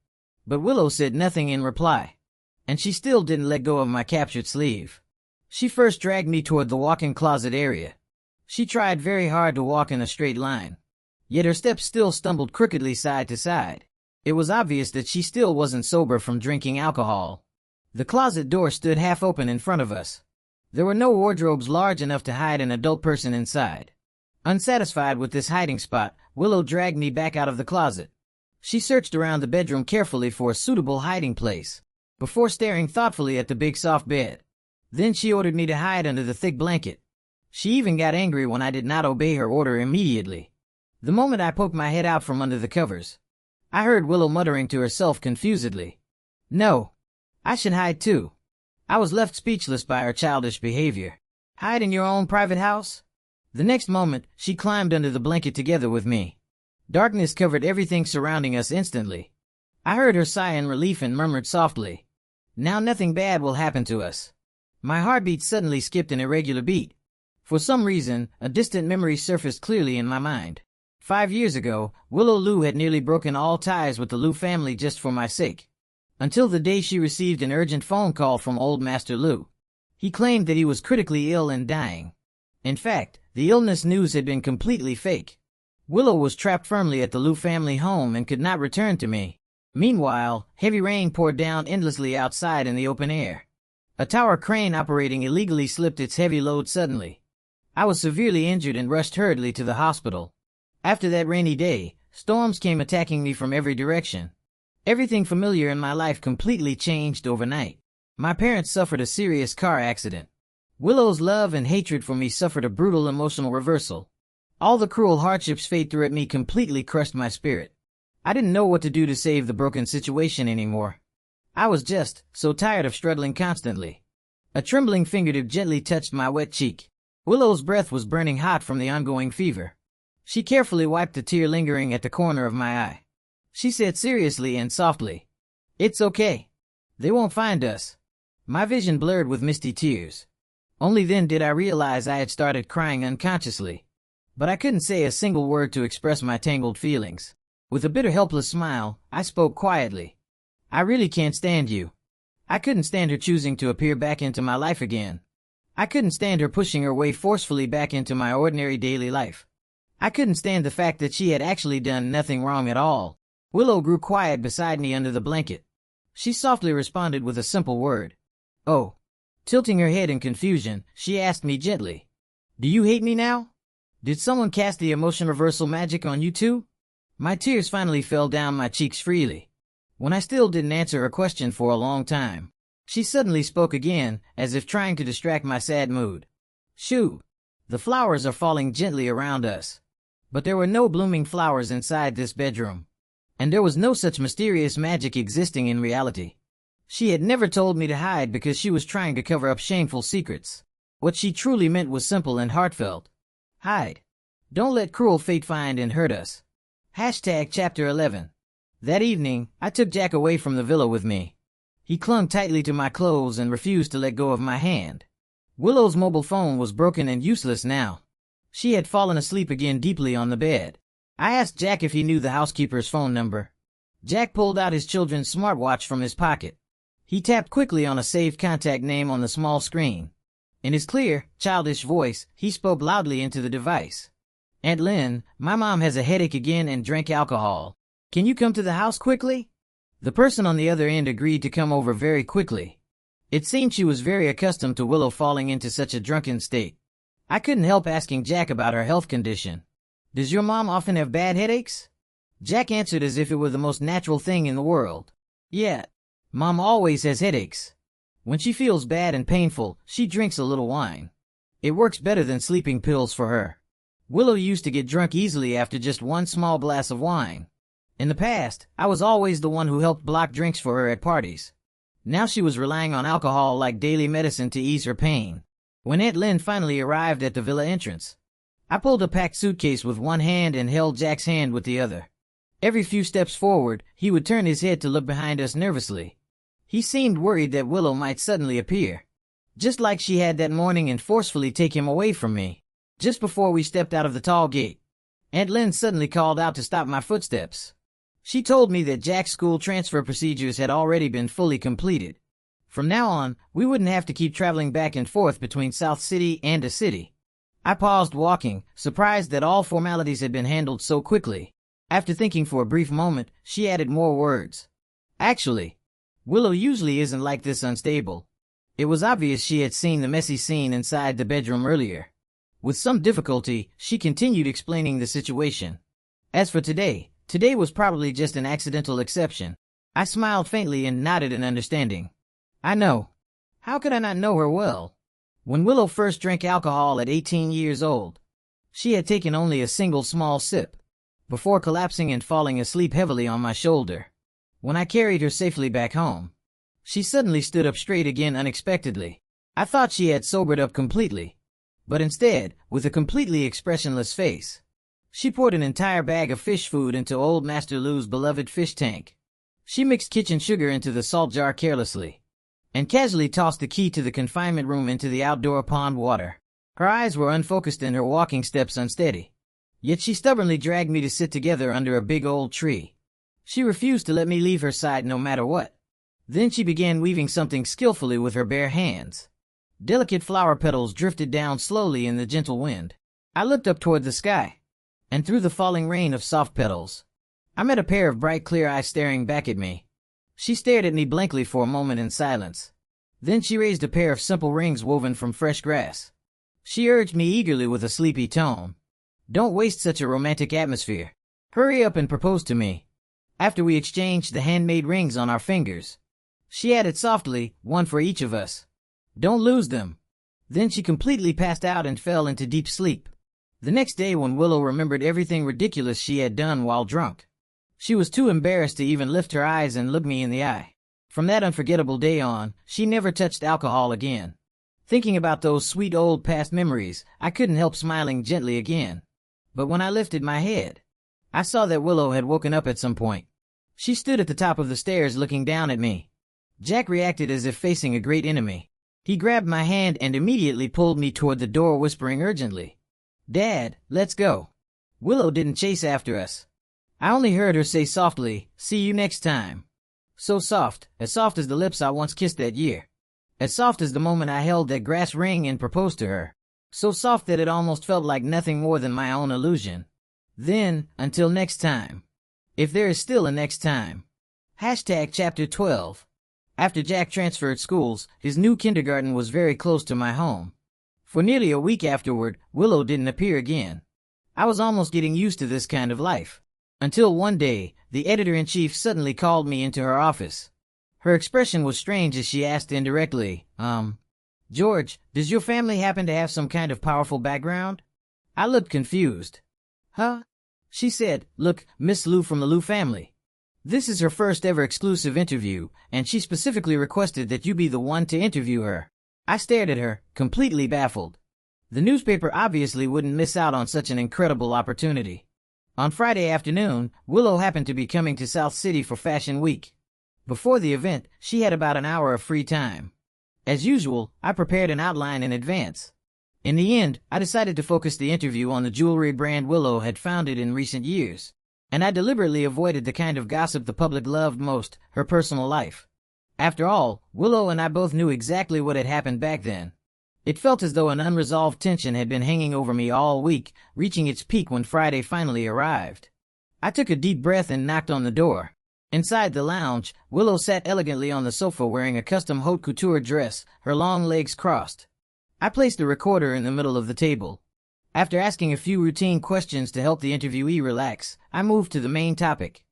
But Willow said nothing in reply, and she still didn't let go of my captured sleeve. She first dragged me toward the walk-in closet area. She tried very hard to walk in a straight line, yet her steps still stumbled crookedly side to side. It was obvious that she still wasn't sober from drinking alcohol. The closet door stood half open in front of us. There were no wardrobes large enough to hide an adult person inside. Unsatisfied with this hiding spot, Willow dragged me back out of the closet. She searched around the bedroom carefully for a suitable hiding place. before staring thoughtfully at the big soft bed. Then she ordered me to hide under the thick blanket. She even got angry when I did not obey her order immediately. The moment I poked my head out from under the covers, I heard Willow muttering to herself confusedly, "No, I should hide too." I was left speechless by her childish behavior. Hide in your own private house? The next moment, she climbed under the blanket together with me. Darkness covered everything surrounding us instantly. I heard her sigh in relief and murmured softly, "Now nothing bad will happen to us." My heartbeat suddenly skipped an irregular beat. For some reason, a distant memory surfaced clearly in my mind. 5 years ago, Willow Lou had nearly broken all ties with the Lou family just for my sake. Until the day she received an urgent phone call from old Master Lou. He claimed that he was critically ill and dying. In fact, the illness news had been completely fake. Willow was trapped firmly at the Lou family home and could not return to me. Meanwhile, heavy rain poured down endlessly outside in the open air. A tower crane operating illegally slipped its heavy load suddenly. I was severely injured and rushed hurriedly to the hospital. After that rainy day, storms came attacking me from every direction. Everything familiar in my life completely changed overnight. My parents suffered a serious car accident. Willow's love and hatred for me suffered a brutal emotional reversal. All the cruel hardships fate threw at me completely crushed my spirit. I didn't know what to do to save the broken situation anymore. I was just so tired of struggling constantly. A trembling fingertip gently touched my wet cheek. Willow's breath was burning hot from the ongoing fever. She carefully wiped the tear lingering at the corner of my eye. She said seriously and softly, "It's okay. They won't find us." My vision blurred with misty tears. Only then did I realize I had started crying unconsciously. But I couldn't say a single word to express my tangled feelings. With a bitter, helpless smile, I spoke quietly. "I really can't stand you." I couldn't stand her choosing to appear back into my life again. I couldn't stand her pushing her way forcefully back into my ordinary daily life. I couldn't stand the fact that she had actually done nothing wrong at all. Willow grew quiet beside me under the blanket. She softly responded with a simple word. "Oh." Tilting her head in confusion, she asked me gently, "Do you hate me now? Did someone cast the emotion reversal magic on you too?" My tears finally fell down my cheeks freely. When I still didn't answer her question for a long time, she suddenly spoke again, as if trying to distract my sad mood. "Shoo. The flowers are falling gently around us." But there were no blooming flowers inside this bedroom. And there was no such mysterious magic existing in reality. She had never told me to hide because she was trying to cover up shameful secrets. What she truly meant was simple and heartfelt. Hide. Don't let cruel fate find and hurt us. Chapter 11. That evening, I took Jack away from the villa with me. He clung tightly to my clothes and refused to let go of my hand. Willow's mobile phone was broken and useless now. She had fallen asleep again deeply on the bed. I asked Jack if he knew the housekeeper's phone number. Jack pulled out his children's smartwatch from his pocket. He tapped quickly on a saved contact name on the small screen. In his clear, childish voice, he spoke loudly into the device. "Aunt Lynn, my mom has a headache again and drank alcohol. Can you come to the house quickly?" The person on the other end agreed to come over very quickly. It seemed she was very accustomed to Willow falling into such a drunken state. I couldn't help asking Jack about her health condition. "Does your mom often have bad headaches?" Jack answered as if it were the most natural thing in the world. "Yeah. Mom always has headaches. When she feels bad and painful, she drinks a little wine. It works better than sleeping pills for her. Willow used to get drunk easily after just one small glass of wine. In the past, I was always the one who helped block drinks for her at parties. Now she was relying on alcohol like daily medicine to ease her pain." When Aunt Lynn finally arrived at the villa entrance, I pulled a packed suitcase with one hand and held Jack's hand with the other. Every few steps forward, he would turn his head to look behind us nervously. He seemed worried that Willow might suddenly appear, just like she had that morning, and forcefully take him away from me. Just before we stepped out of the tall gate, Aunt Lynn suddenly called out to stop my footsteps. She told me that Jack's school transfer procedures had already been fully completed. From now on, we wouldn't have to keep traveling back and forth between South City and a city. I paused walking, surprised that all formalities had been handled so quickly. After thinking for a brief moment, she added more words. "Actually, Willow usually isn't like this unstable." It was obvious she had seen the messy scene inside the bedroom earlier. With some difficulty, she continued explaining the situation. "As for today was probably just an accidental exception. I smiled faintly and nodded in understanding. I know. How could I not know her well? When Willow first drank alcohol at 18 years old, she had taken only a single small sip, before collapsing and falling asleep heavily on my shoulder. When I carried her safely back home, she suddenly stood up straight again unexpectedly. I thought she had sobered up completely, but instead, with a completely expressionless face, she poured an entire bag of fish food into old Master Lou's beloved fish tank. She mixed kitchen sugar into the salt jar carelessly, and casually tossed the key to the confinement room into the outdoor pond water. Her eyes were unfocused and her walking steps unsteady. Yet she stubbornly dragged me to sit together under a big old tree. She refused to let me leave her side no matter what. Then she began weaving something skillfully with her bare hands. Delicate flower petals drifted down slowly in the gentle wind. I looked up toward the sky, and through the falling rain of soft petals, I met a pair of bright clear eyes staring back at me. She stared at me blankly for a moment in silence. Then she raised a pair of simple rings woven from fresh grass. She urged me eagerly with a sleepy tone. Don't waste such a romantic atmosphere. Hurry up and propose to me. After we exchanged the handmade rings on our fingers, she added softly, one for each of us. Don't lose them. Then she completely passed out and fell into deep sleep. The next day, when Willow remembered everything ridiculous she had done while drunk, she was too embarrassed to even lift her eyes and look me in the eye. From that unforgettable day on, she never touched alcohol again. Thinking about those sweet old past memories, I couldn't help smiling gently again. But when I lifted my head, I saw that Willow had woken up at some point. She stood at the top of the stairs looking down at me. Jack reacted as if facing a great enemy. He grabbed my hand and immediately pulled me toward the door, whispering urgently, Dad, let's go. Willow didn't chase after us. I only heard her say softly, see you next time. So soft as the lips I once kissed that year. As soft as the moment I held that grass ring and proposed to her. So soft that it almost felt like nothing more than my own illusion. Then, until next time. If there is still a next time. Chapter 12. After Jack transferred schools, his new kindergarten was very close to my home. For nearly a week afterward, Willow didn't appear again. I was almost getting used to this kind of life. Until one day, the editor-in-chief suddenly called me into her office. Her expression was strange as she asked indirectly, George, does your family happen to have some kind of powerful background? I looked confused. Huh? She said, look, Miss Lou from the Lou family. This is her first ever exclusive interview, and she specifically requested that you be the one to interview her. I stared at her, completely baffled. The newspaper obviously wouldn't miss out on such an incredible opportunity. On Friday afternoon, Willow happened to be coming to South City for Fashion Week. Before the event, she had about an hour of free time. As usual, I prepared an outline in advance. In the end, I decided to focus the interview on the jewelry brand Willow had founded in recent years. And I deliberately avoided the kind of gossip the public loved most, her personal life. After all, Willow and I both knew exactly what had happened back then. It felt as though an unresolved tension had been hanging over me all week, reaching its peak when Friday finally arrived. I took a deep breath and knocked on the door. Inside the lounge, Willow sat elegantly on the sofa wearing a custom haute couture dress, her long legs crossed. I placed the recorder in the middle of the table. After asking a few routine questions to help the interviewee relax, I moved to the main topic.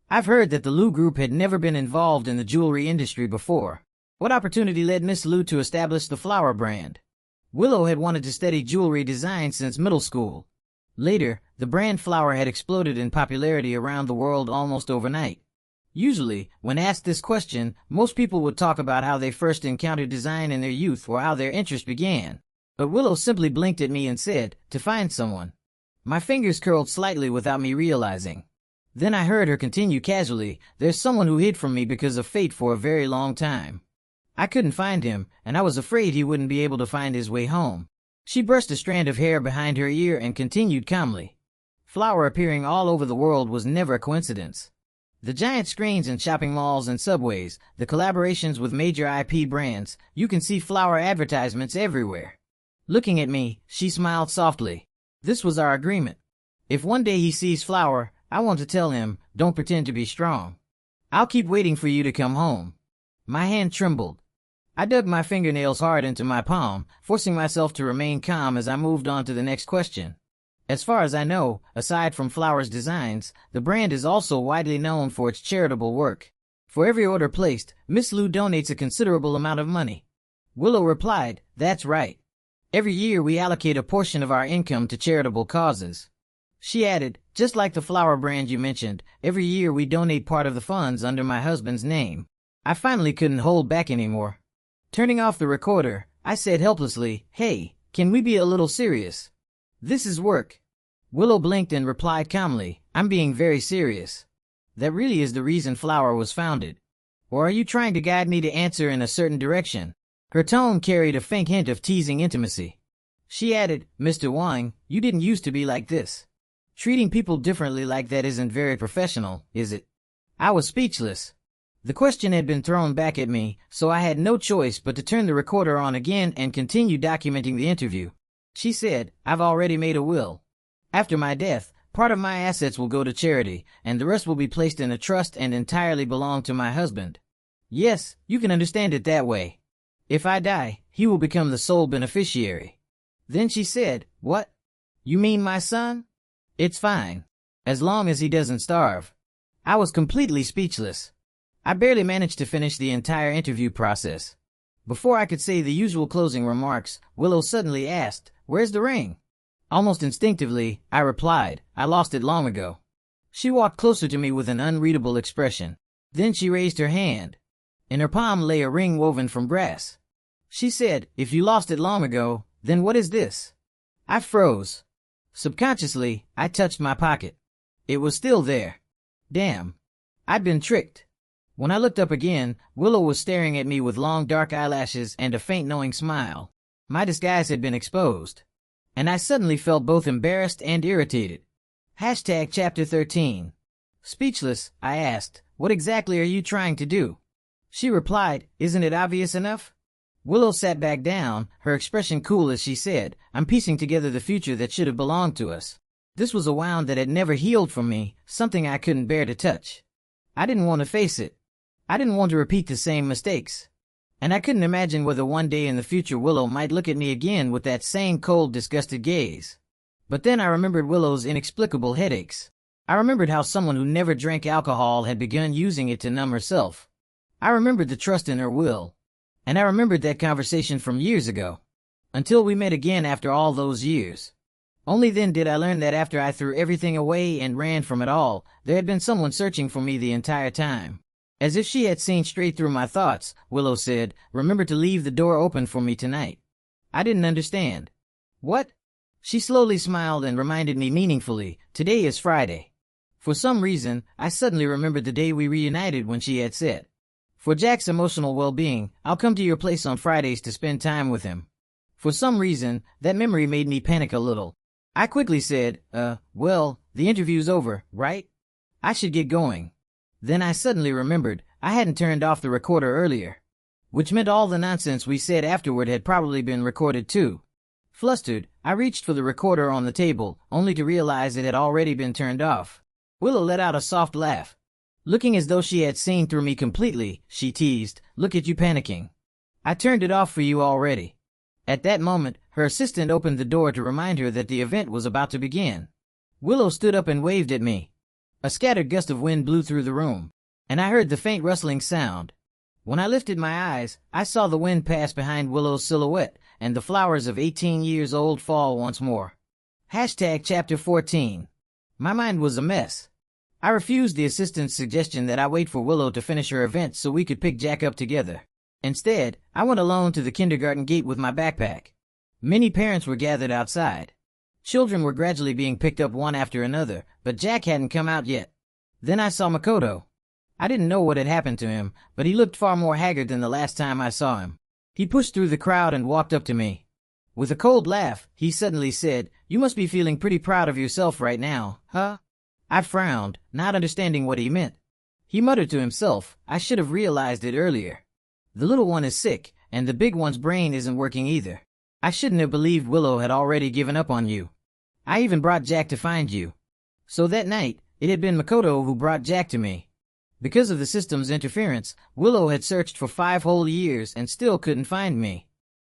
I've heard that the Lou Group had never been involved in the jewelry industry before. What opportunity led Miss Lou to establish the flower brand? Willow had wanted to study jewelry design since middle school. Later, the brand flower had exploded in popularity around the world almost overnight. Usually, when asked this question, most people would talk about how they first encountered design in their youth or how their interest began. But Willow simply blinked at me and said, to find someone. My fingers curled slightly without me realizing. Then I heard her continue casually, there's someone who hid from me because of fate for a very long time. I couldn't find him, and I was afraid he wouldn't be able to find his way home. She brushed a strand of hair behind her ear and continued calmly. Flower appearing all over the world was never a coincidence. The giant screens in shopping malls and subways, the collaborations with major IP brands, you can see flower advertisements everywhere. Looking at me, she smiled softly. This was our agreement. If one day he sees flower, I want to tell him, don't pretend to be strong. I'll keep waiting for you to come home. My hand trembled. I dug my fingernails hard into my palm, forcing myself to remain calm as I moved on to the next question. As far as I know, aside from Flower's designs, the brand is also widely known for its charitable work. For every order placed, Miss Lou donates a considerable amount of money. Willow replied, "That's right. Every year we allocate a portion of our income to charitable causes." She added, "Just like the flower brand you mentioned, every year we donate part of the funds under my husband's name." I finally couldn't hold back anymore. Turning off the recorder, I said helplessly, "Hey, can we be a little serious? This is work." Willow blinked and replied calmly, "I'm being very serious. That really is the reason Flower was founded. Or are you trying to guide me to answer in a certain direction?" Her tone carried a faint hint of teasing intimacy. She added, "Mr. Wang, you didn't used to be like this. Treating people differently like that isn't very professional, is it?" I was speechless. The question had been thrown back at me, so I had no choice but to turn the recorder on again and continue documenting the interview. She said, "I've already made a will. After my death, part of my assets will go to charity, and the rest will be placed in a trust and entirely belong to my husband. Yes, you can understand it that way. If I die, he will become the sole beneficiary." Then she said, "What? You mean my son? It's fine, as long as he doesn't starve." I was completely speechless. I barely managed to finish the entire interview process. Before I could say the usual closing remarks, Willow suddenly asked, "Where's the ring?" Almost instinctively, I replied, "I lost it long ago." She walked closer to me with an unreadable expression. Then she raised her hand. In her palm lay a ring woven from brass. She said, "If you lost it long ago, then what is this?" I froze. Subconsciously, I touched my pocket. It was still there. Damn. I'd been tricked. When I looked up again, Willow was staring at me with long dark eyelashes and a faint knowing smile. My disguise had been exposed. And I suddenly felt both embarrassed and irritated. Chapter 13. Speechless, I asked, "What exactly are you trying to do?" She replied, "Isn't it obvious enough?" Willow sat back down, her expression cool as she said, "I'm piecing together the future that should have belonged to us." This was a wound that had never healed from me, something I couldn't bear to touch. I didn't want to face it. I didn't want to repeat the same mistakes. And I couldn't imagine whether one day in the future Willow might look at me again with that same cold, disgusted gaze. But then I remembered Willow's inexplicable headaches. I remembered how someone who never drank alcohol had begun using it to numb herself. I remembered the trust in her will. And I remembered that conversation from years ago. Until we met again after all those years. Only then did I learn that after I threw everything away and ran from it all, there had been someone searching for me the entire time. As if she had seen straight through my thoughts, Willow said, "Remember to leave the door open for me tonight." I didn't understand. What? She slowly smiled and reminded me meaningfully, "Today is Friday." For some reason, I suddenly remembered the day we reunited when she had said, "For Jack's emotional well-being, I'll come to your place on Fridays to spend time with him." For some reason, that memory made me panic a little. I quickly said, well, the interview's over, right? I should get going." Then I suddenly remembered I hadn't turned off the recorder earlier, which meant all the nonsense we said afterward had probably been recorded too. Flustered, I reached for the recorder on the table, only to realize it had already been turned off. Willow let out a soft laugh. Looking as though she had seen through me completely, she teased, "Look at you panicking. I turned it off for you already." At that moment, her assistant opened the door to remind her that the event was about to begin. Willow stood up and waved at me. A scattered gust of wind blew through the room, and I heard the faint rustling sound. When I lifted my eyes, I saw the wind pass behind Willow's silhouette, and the flowers of 18 years old fall once more. Chapter 14. My mind was a mess. I refused the assistant's suggestion that I wait for Willow to finish her event so we could pick Jack up together. Instead, I went alone to the kindergarten gate with my backpack. Many parents were gathered outside. Children were gradually being picked up one after another, but Jack hadn't come out yet. Then I saw Makoto. I didn't know what had happened to him, but he looked far more haggard than the last time I saw him. He pushed through the crowd and walked up to me. With a cold laugh, he suddenly said, "You must be feeling pretty proud of yourself right now, huh?" I frowned, not understanding what he meant. He muttered to himself, "I should have realized it earlier. The little one is sick, and the big one's brain isn't working either. I shouldn't have believed Willow had already given up on you. I even brought Jack to find you." So that night, it had been Makoto who brought Jack to me. Because of the system's interference, Willow had searched for 5 whole years and still couldn't find me.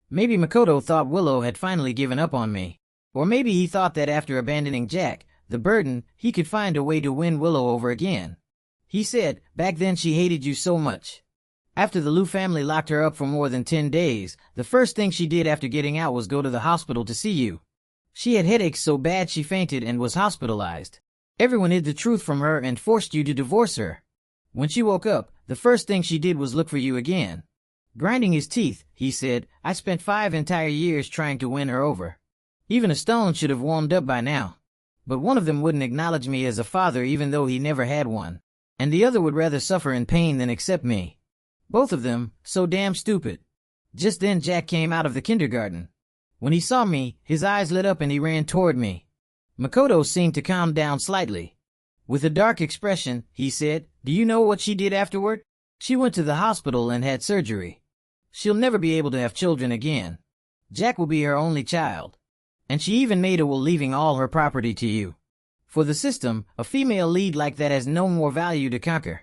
Maybe Makoto thought Willow had finally given up on me. Or maybe he thought that after abandoning Jack, the burden, he could find a way to win Willow over again. He said, back then she hated you so much. After the Liu family locked her up for more than 10 days, the first thing she did after getting out was go to the hospital to see you. She had headaches so bad she fainted and was hospitalized. Everyone hid the truth from her and forced you to divorce her. When she woke up, the first thing she did was look for you again. Grinding his teeth, he said, I spent 5 entire years trying to win her over. Even a stone should have warmed up by now. But one of them wouldn't acknowledge me as a father even though he never had one. And the other would rather suffer in pain than accept me. Both of them, so damn stupid. Just then Jack came out of the kindergarten. When he saw me, his eyes lit up and he ran toward me. Makoto seemed to calm down slightly. With a dark expression, he said, do you know what she did afterward? She went to the hospital and had surgery. She'll never be able to have children again. Jack will be her only child. And she even made a will leaving all her property to you. For the system, a female lead like that has no more value to conquer.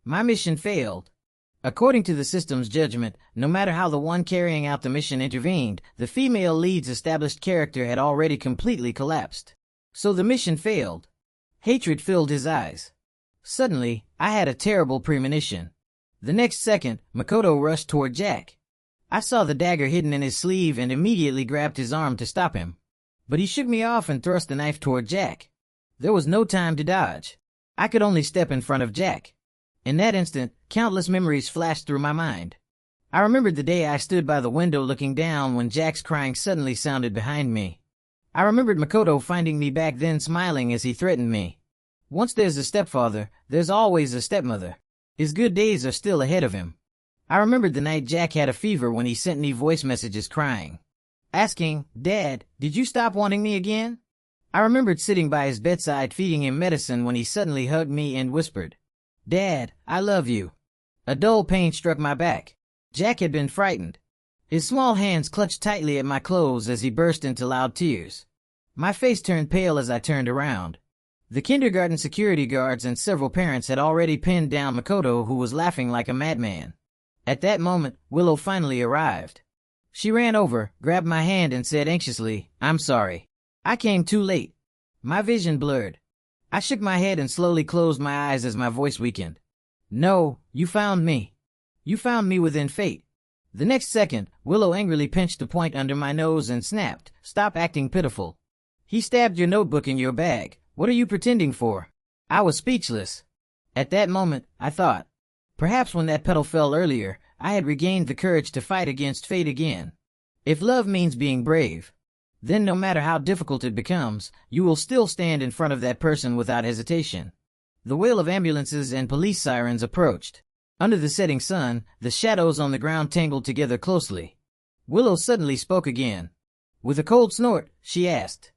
My mission failed. According to the system's judgment, no matter how the one carrying out the mission intervened, the female lead's established character had already completely collapsed. So the mission failed. Hatred filled his eyes. Suddenly, I had a terrible premonition. The next second, Makoto rushed toward Jack. I saw the dagger hidden in his sleeve and immediately grabbed his arm to stop him. But he shook me off and thrust the knife toward Jack. There was no time to dodge. I could only step in front of Jack. In that instant, countless memories flashed through my mind. I remembered the day I stood by the window looking down when Jack's crying suddenly sounded behind me. I remembered Makoto finding me back then smiling as he threatened me. Once there's a stepfather, there's always a stepmother. His good days are still ahead of him. I remembered the night Jack had a fever when he sent me voice messages crying, asking, Dad, did you stop wanting me again? I remembered sitting by his bedside feeding him medicine when he suddenly hugged me and whispered, Dad, I love you. A dull pain struck my back. Jack had been frightened. His small hands clutched tightly at my clothes as he burst into loud tears. My face turned pale as I turned around. The kindergarten security guards and several parents had already pinned down Makoto, who was laughing like a madman. At that moment, Willow finally arrived. She ran over, grabbed my hand and said anxiously, I'm sorry. I came too late. My vision blurred. I shook my head and slowly closed my eyes as my voice weakened. No, you found me. You found me within fate. The next second, Willow angrily pinched the point under my nose and snapped, Stop acting pitiful. He stabbed your notebook in your bag. What are you pretending for? I was speechless. At that moment, I thought. Perhaps when that petal fell earlier, I had regained the courage to fight against fate again. If love means being brave, then no matter how difficult it becomes, you will still stand in front of that person without hesitation. The wail of ambulances and police sirens approached. Under the setting sun, the shadows on the ground tangled together closely. Willow suddenly spoke again. With a cold snort, she asked,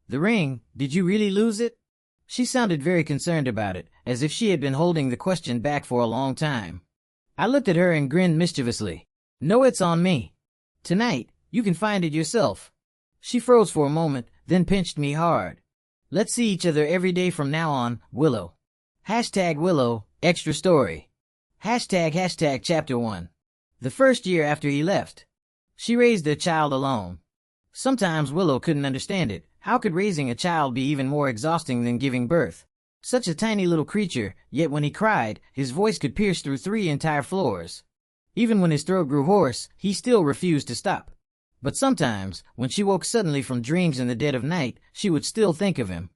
The ring, did you really lose it? She sounded very concerned about it, as if she had been holding the question back for a long time. I looked at her and grinned mischievously. No, it's on me. Tonight, you can find it yourself. She froze for a moment, then pinched me hard. Let's see each other every day from now on, Willow. #Willow, extra story. #Chapter 1. The first year after he left. She raised their child alone. Sometimes Willow couldn't understand it. How could raising a child be even more exhausting than giving birth? Such a tiny little creature, yet when he cried, his voice could pierce through 3 entire floors. Even when his throat grew hoarse, he still refused to stop. But sometimes, when she woke suddenly from dreams in the dead of night, she would still think of him.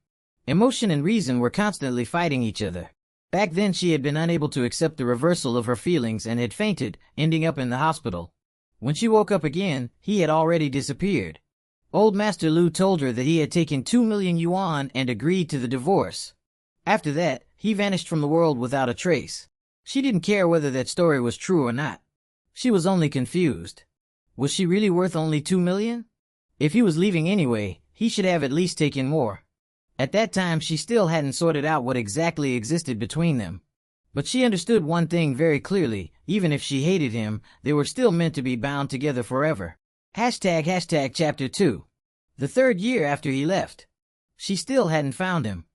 Emotion and reason were constantly fighting each other. Back then she had been unable to accept the reversal of her feelings and had fainted, ending up in the hospital. When she woke up again, he had already disappeared. Old Master Liu told her that he had taken 2 million yuan and agreed to the divorce. After that, he vanished from the world without a trace. She didn't care whether that story was true or not. She was only confused. Was she really worth only 2 million? If he was leaving anyway, he should have at least taken more. At that time she still hadn't sorted out what exactly existed between them. But she understood one thing very clearly, even if she hated him, they were still meant to be bound together forever. Chapter 2. The 3rd year after he left. She still hadn't found him.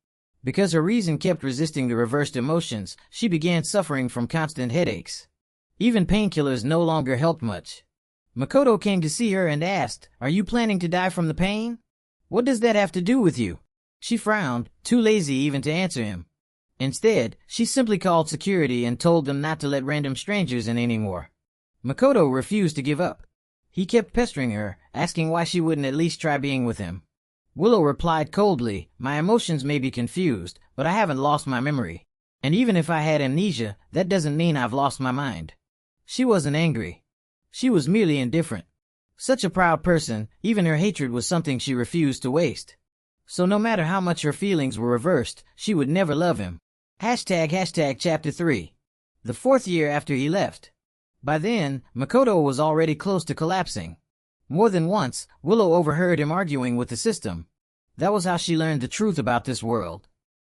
Because her reason kept resisting the reversed emotions, she began suffering from constant headaches. Even painkillers no longer helped much. Makoto came to see her and asked, Are you planning to die from the pain? What does that have to do with you? She frowned, too lazy even to answer him. Instead, she simply called security and told them not to let random strangers in anymore. Makoto refused to give up. He kept pestering her, asking why she wouldn't at least try being with him. Willow replied coldly, "My emotions may be confused, but I haven't lost my memory. And even if I had amnesia, that doesn't mean I've lost my mind." She wasn't angry. She was merely indifferent. Such a proud person, even her hatred was something she refused to waste. So no matter how much her feelings were reversed, she would never love him. Chapter 3. The 4th year after he left. By then, Makoto was already close to collapsing. More than once, Willow overheard him arguing with the system. That was how she learned the truth about this world.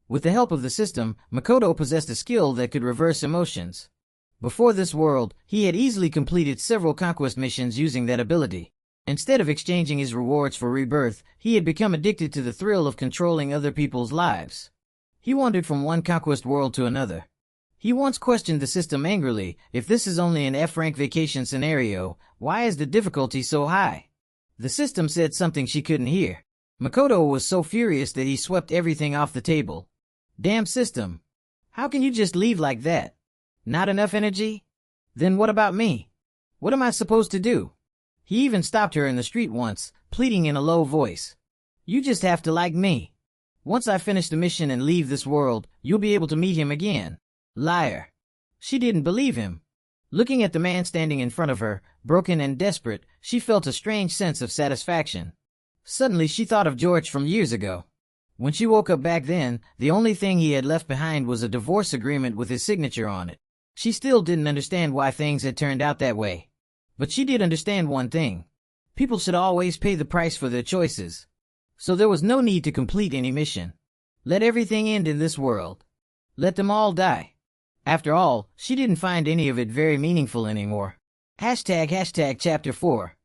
With the help of the system, Makoto possessed a skill that could reverse emotions. Before this world, he had easily completed several conquest missions using that ability. Instead of exchanging his rewards for rebirth, he had become addicted to the thrill of controlling other people's lives. He wandered from one conquest world to another. He once questioned the system angrily, "If this is only an F-rank vacation scenario, why is the difficulty so high?" The system said something she couldn't hear. Makoto was so furious that he swept everything off the table. "Damn system. How can you just leave like that? Not enough energy? Then what about me? What am I supposed to do?" He even stopped her in the street once, pleading in a low voice. "You just have to like me. Once I finish the mission and leave this world, you'll be able to meet him again." Liar. She didn't believe him. Looking at the man standing in front of her, broken and desperate, she felt a strange sense of satisfaction. Suddenly she thought of George from years ago. When she woke up back then, the only thing he had left behind was a divorce agreement with his signature on it. She still didn't understand why things had turned out that way. But she did understand one thing. People should always pay the price for their choices. So there was no need to complete any mission. Let everything end in this world. Let them all die. After all, she didn't find any of it very meaningful anymore. Chapter 4.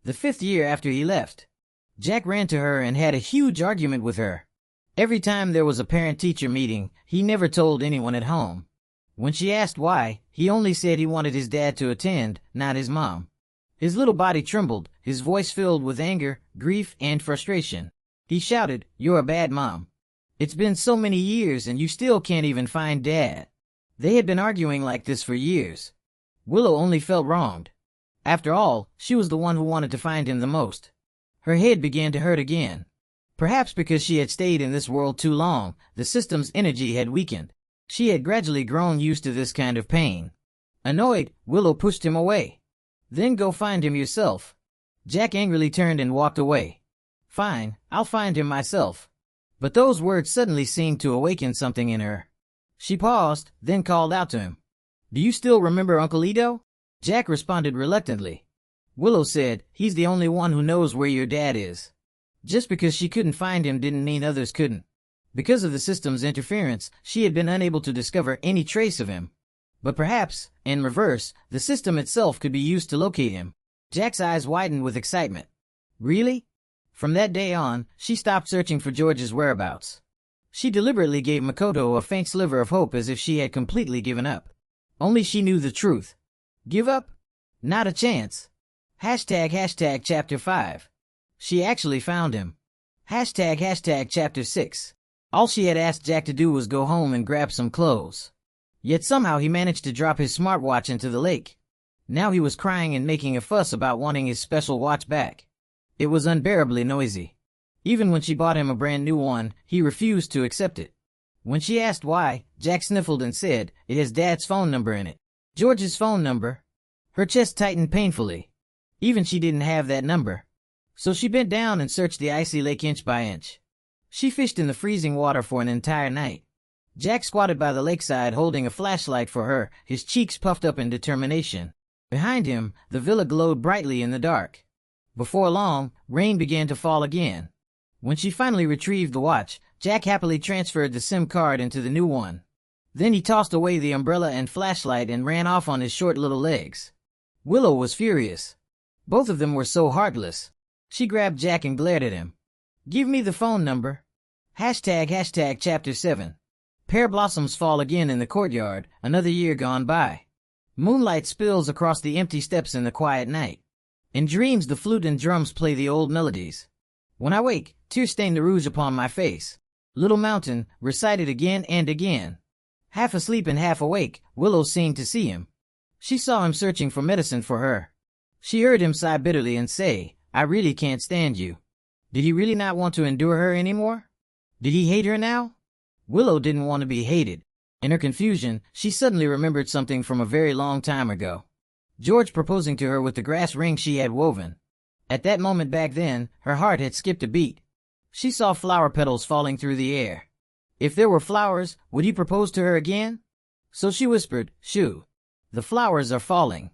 The 5th year after he left. Jack ran to her and had a huge argument with her. Every time there was a parent-teacher meeting, he never told anyone at home. When she asked why, he only said he wanted his dad to attend, not his mom. His little body trembled, his voice filled with anger, grief, and frustration. He shouted, "You're a bad mom. It's been so many years and you still can't even find Dad." They had been arguing like this for years. Willow only felt wronged. After all, she was the one who wanted to find him the most. Her head began to hurt again. Perhaps because she had stayed in this world too long, the system's energy had weakened. She had gradually grown used to this kind of pain. Annoyed, Willow pushed him away. "Then go find him yourself." Jack angrily turned and walked away. "Fine, I'll find him myself." But those words suddenly seemed to awaken something in her. She paused, then called out to him. "Do you still remember Uncle Ito?" Jack responded reluctantly. Willow said, "He's the only one who knows where your dad is." Just because she couldn't find him didn't mean others couldn't. Because of the system's interference, she had been unable to discover any trace of him. But perhaps, in reverse, the system itself could be used to locate him. Jack's eyes widened with excitement. Really? From that day on, she stopped searching for George's whereabouts. She deliberately gave Makoto a faint sliver of hope as if she had completely given up. Only she knew the truth. Give up? Not a chance. Chapter 5. She actually found him. Chapter 6. All she had asked Jack to do was go home and grab some clothes. Yet somehow he managed to drop his smartwatch into the lake. Now he was crying and making a fuss about wanting his special watch back. It was unbearably noisy. Even when she bought him a brand new one, he refused to accept it. When she asked why, Jack sniffled and said, "It has Dad's phone number in it." George's phone number? Her chest tightened painfully. Even she didn't have that number. So she bent down and searched the icy lake inch by inch. She fished in the freezing water for an entire night. Jack squatted by the lakeside holding a flashlight for her, his cheeks puffed up in determination. Behind him, the villa glowed brightly in the dark. Before long, rain began to fall again. When she finally retrieved the watch, Jack happily transferred the SIM card into the new one. Then he tossed away the umbrella and flashlight and ran off on his short little legs. Willow was furious. Both of them were so heartless. She grabbed Jack and glared at him. "Give me the phone number." Chapter 7. Pear blossoms fall again in the courtyard, another year gone by. Moonlight spills across the empty steps in the quiet night. In dreams the flute and drums play the old melodies. When I wake, tears stain the rouge upon my face. Little Mountain, recited again and again. Half asleep and half awake, Willow seemed to see him. She saw him searching for medicine for her. She heard him sigh bitterly and say, "I really can't stand you." Did he really not want to endure her anymore? Did he hate her now? Willow didn't want to be hated. In her confusion, she suddenly remembered something from a very long time ago. George proposing to her with the grass ring she had woven. At that moment back then, her heart had skipped a beat. She saw flower petals falling through the air. If there were flowers, would he propose to her again? So she whispered, "Shoo. The flowers are falling."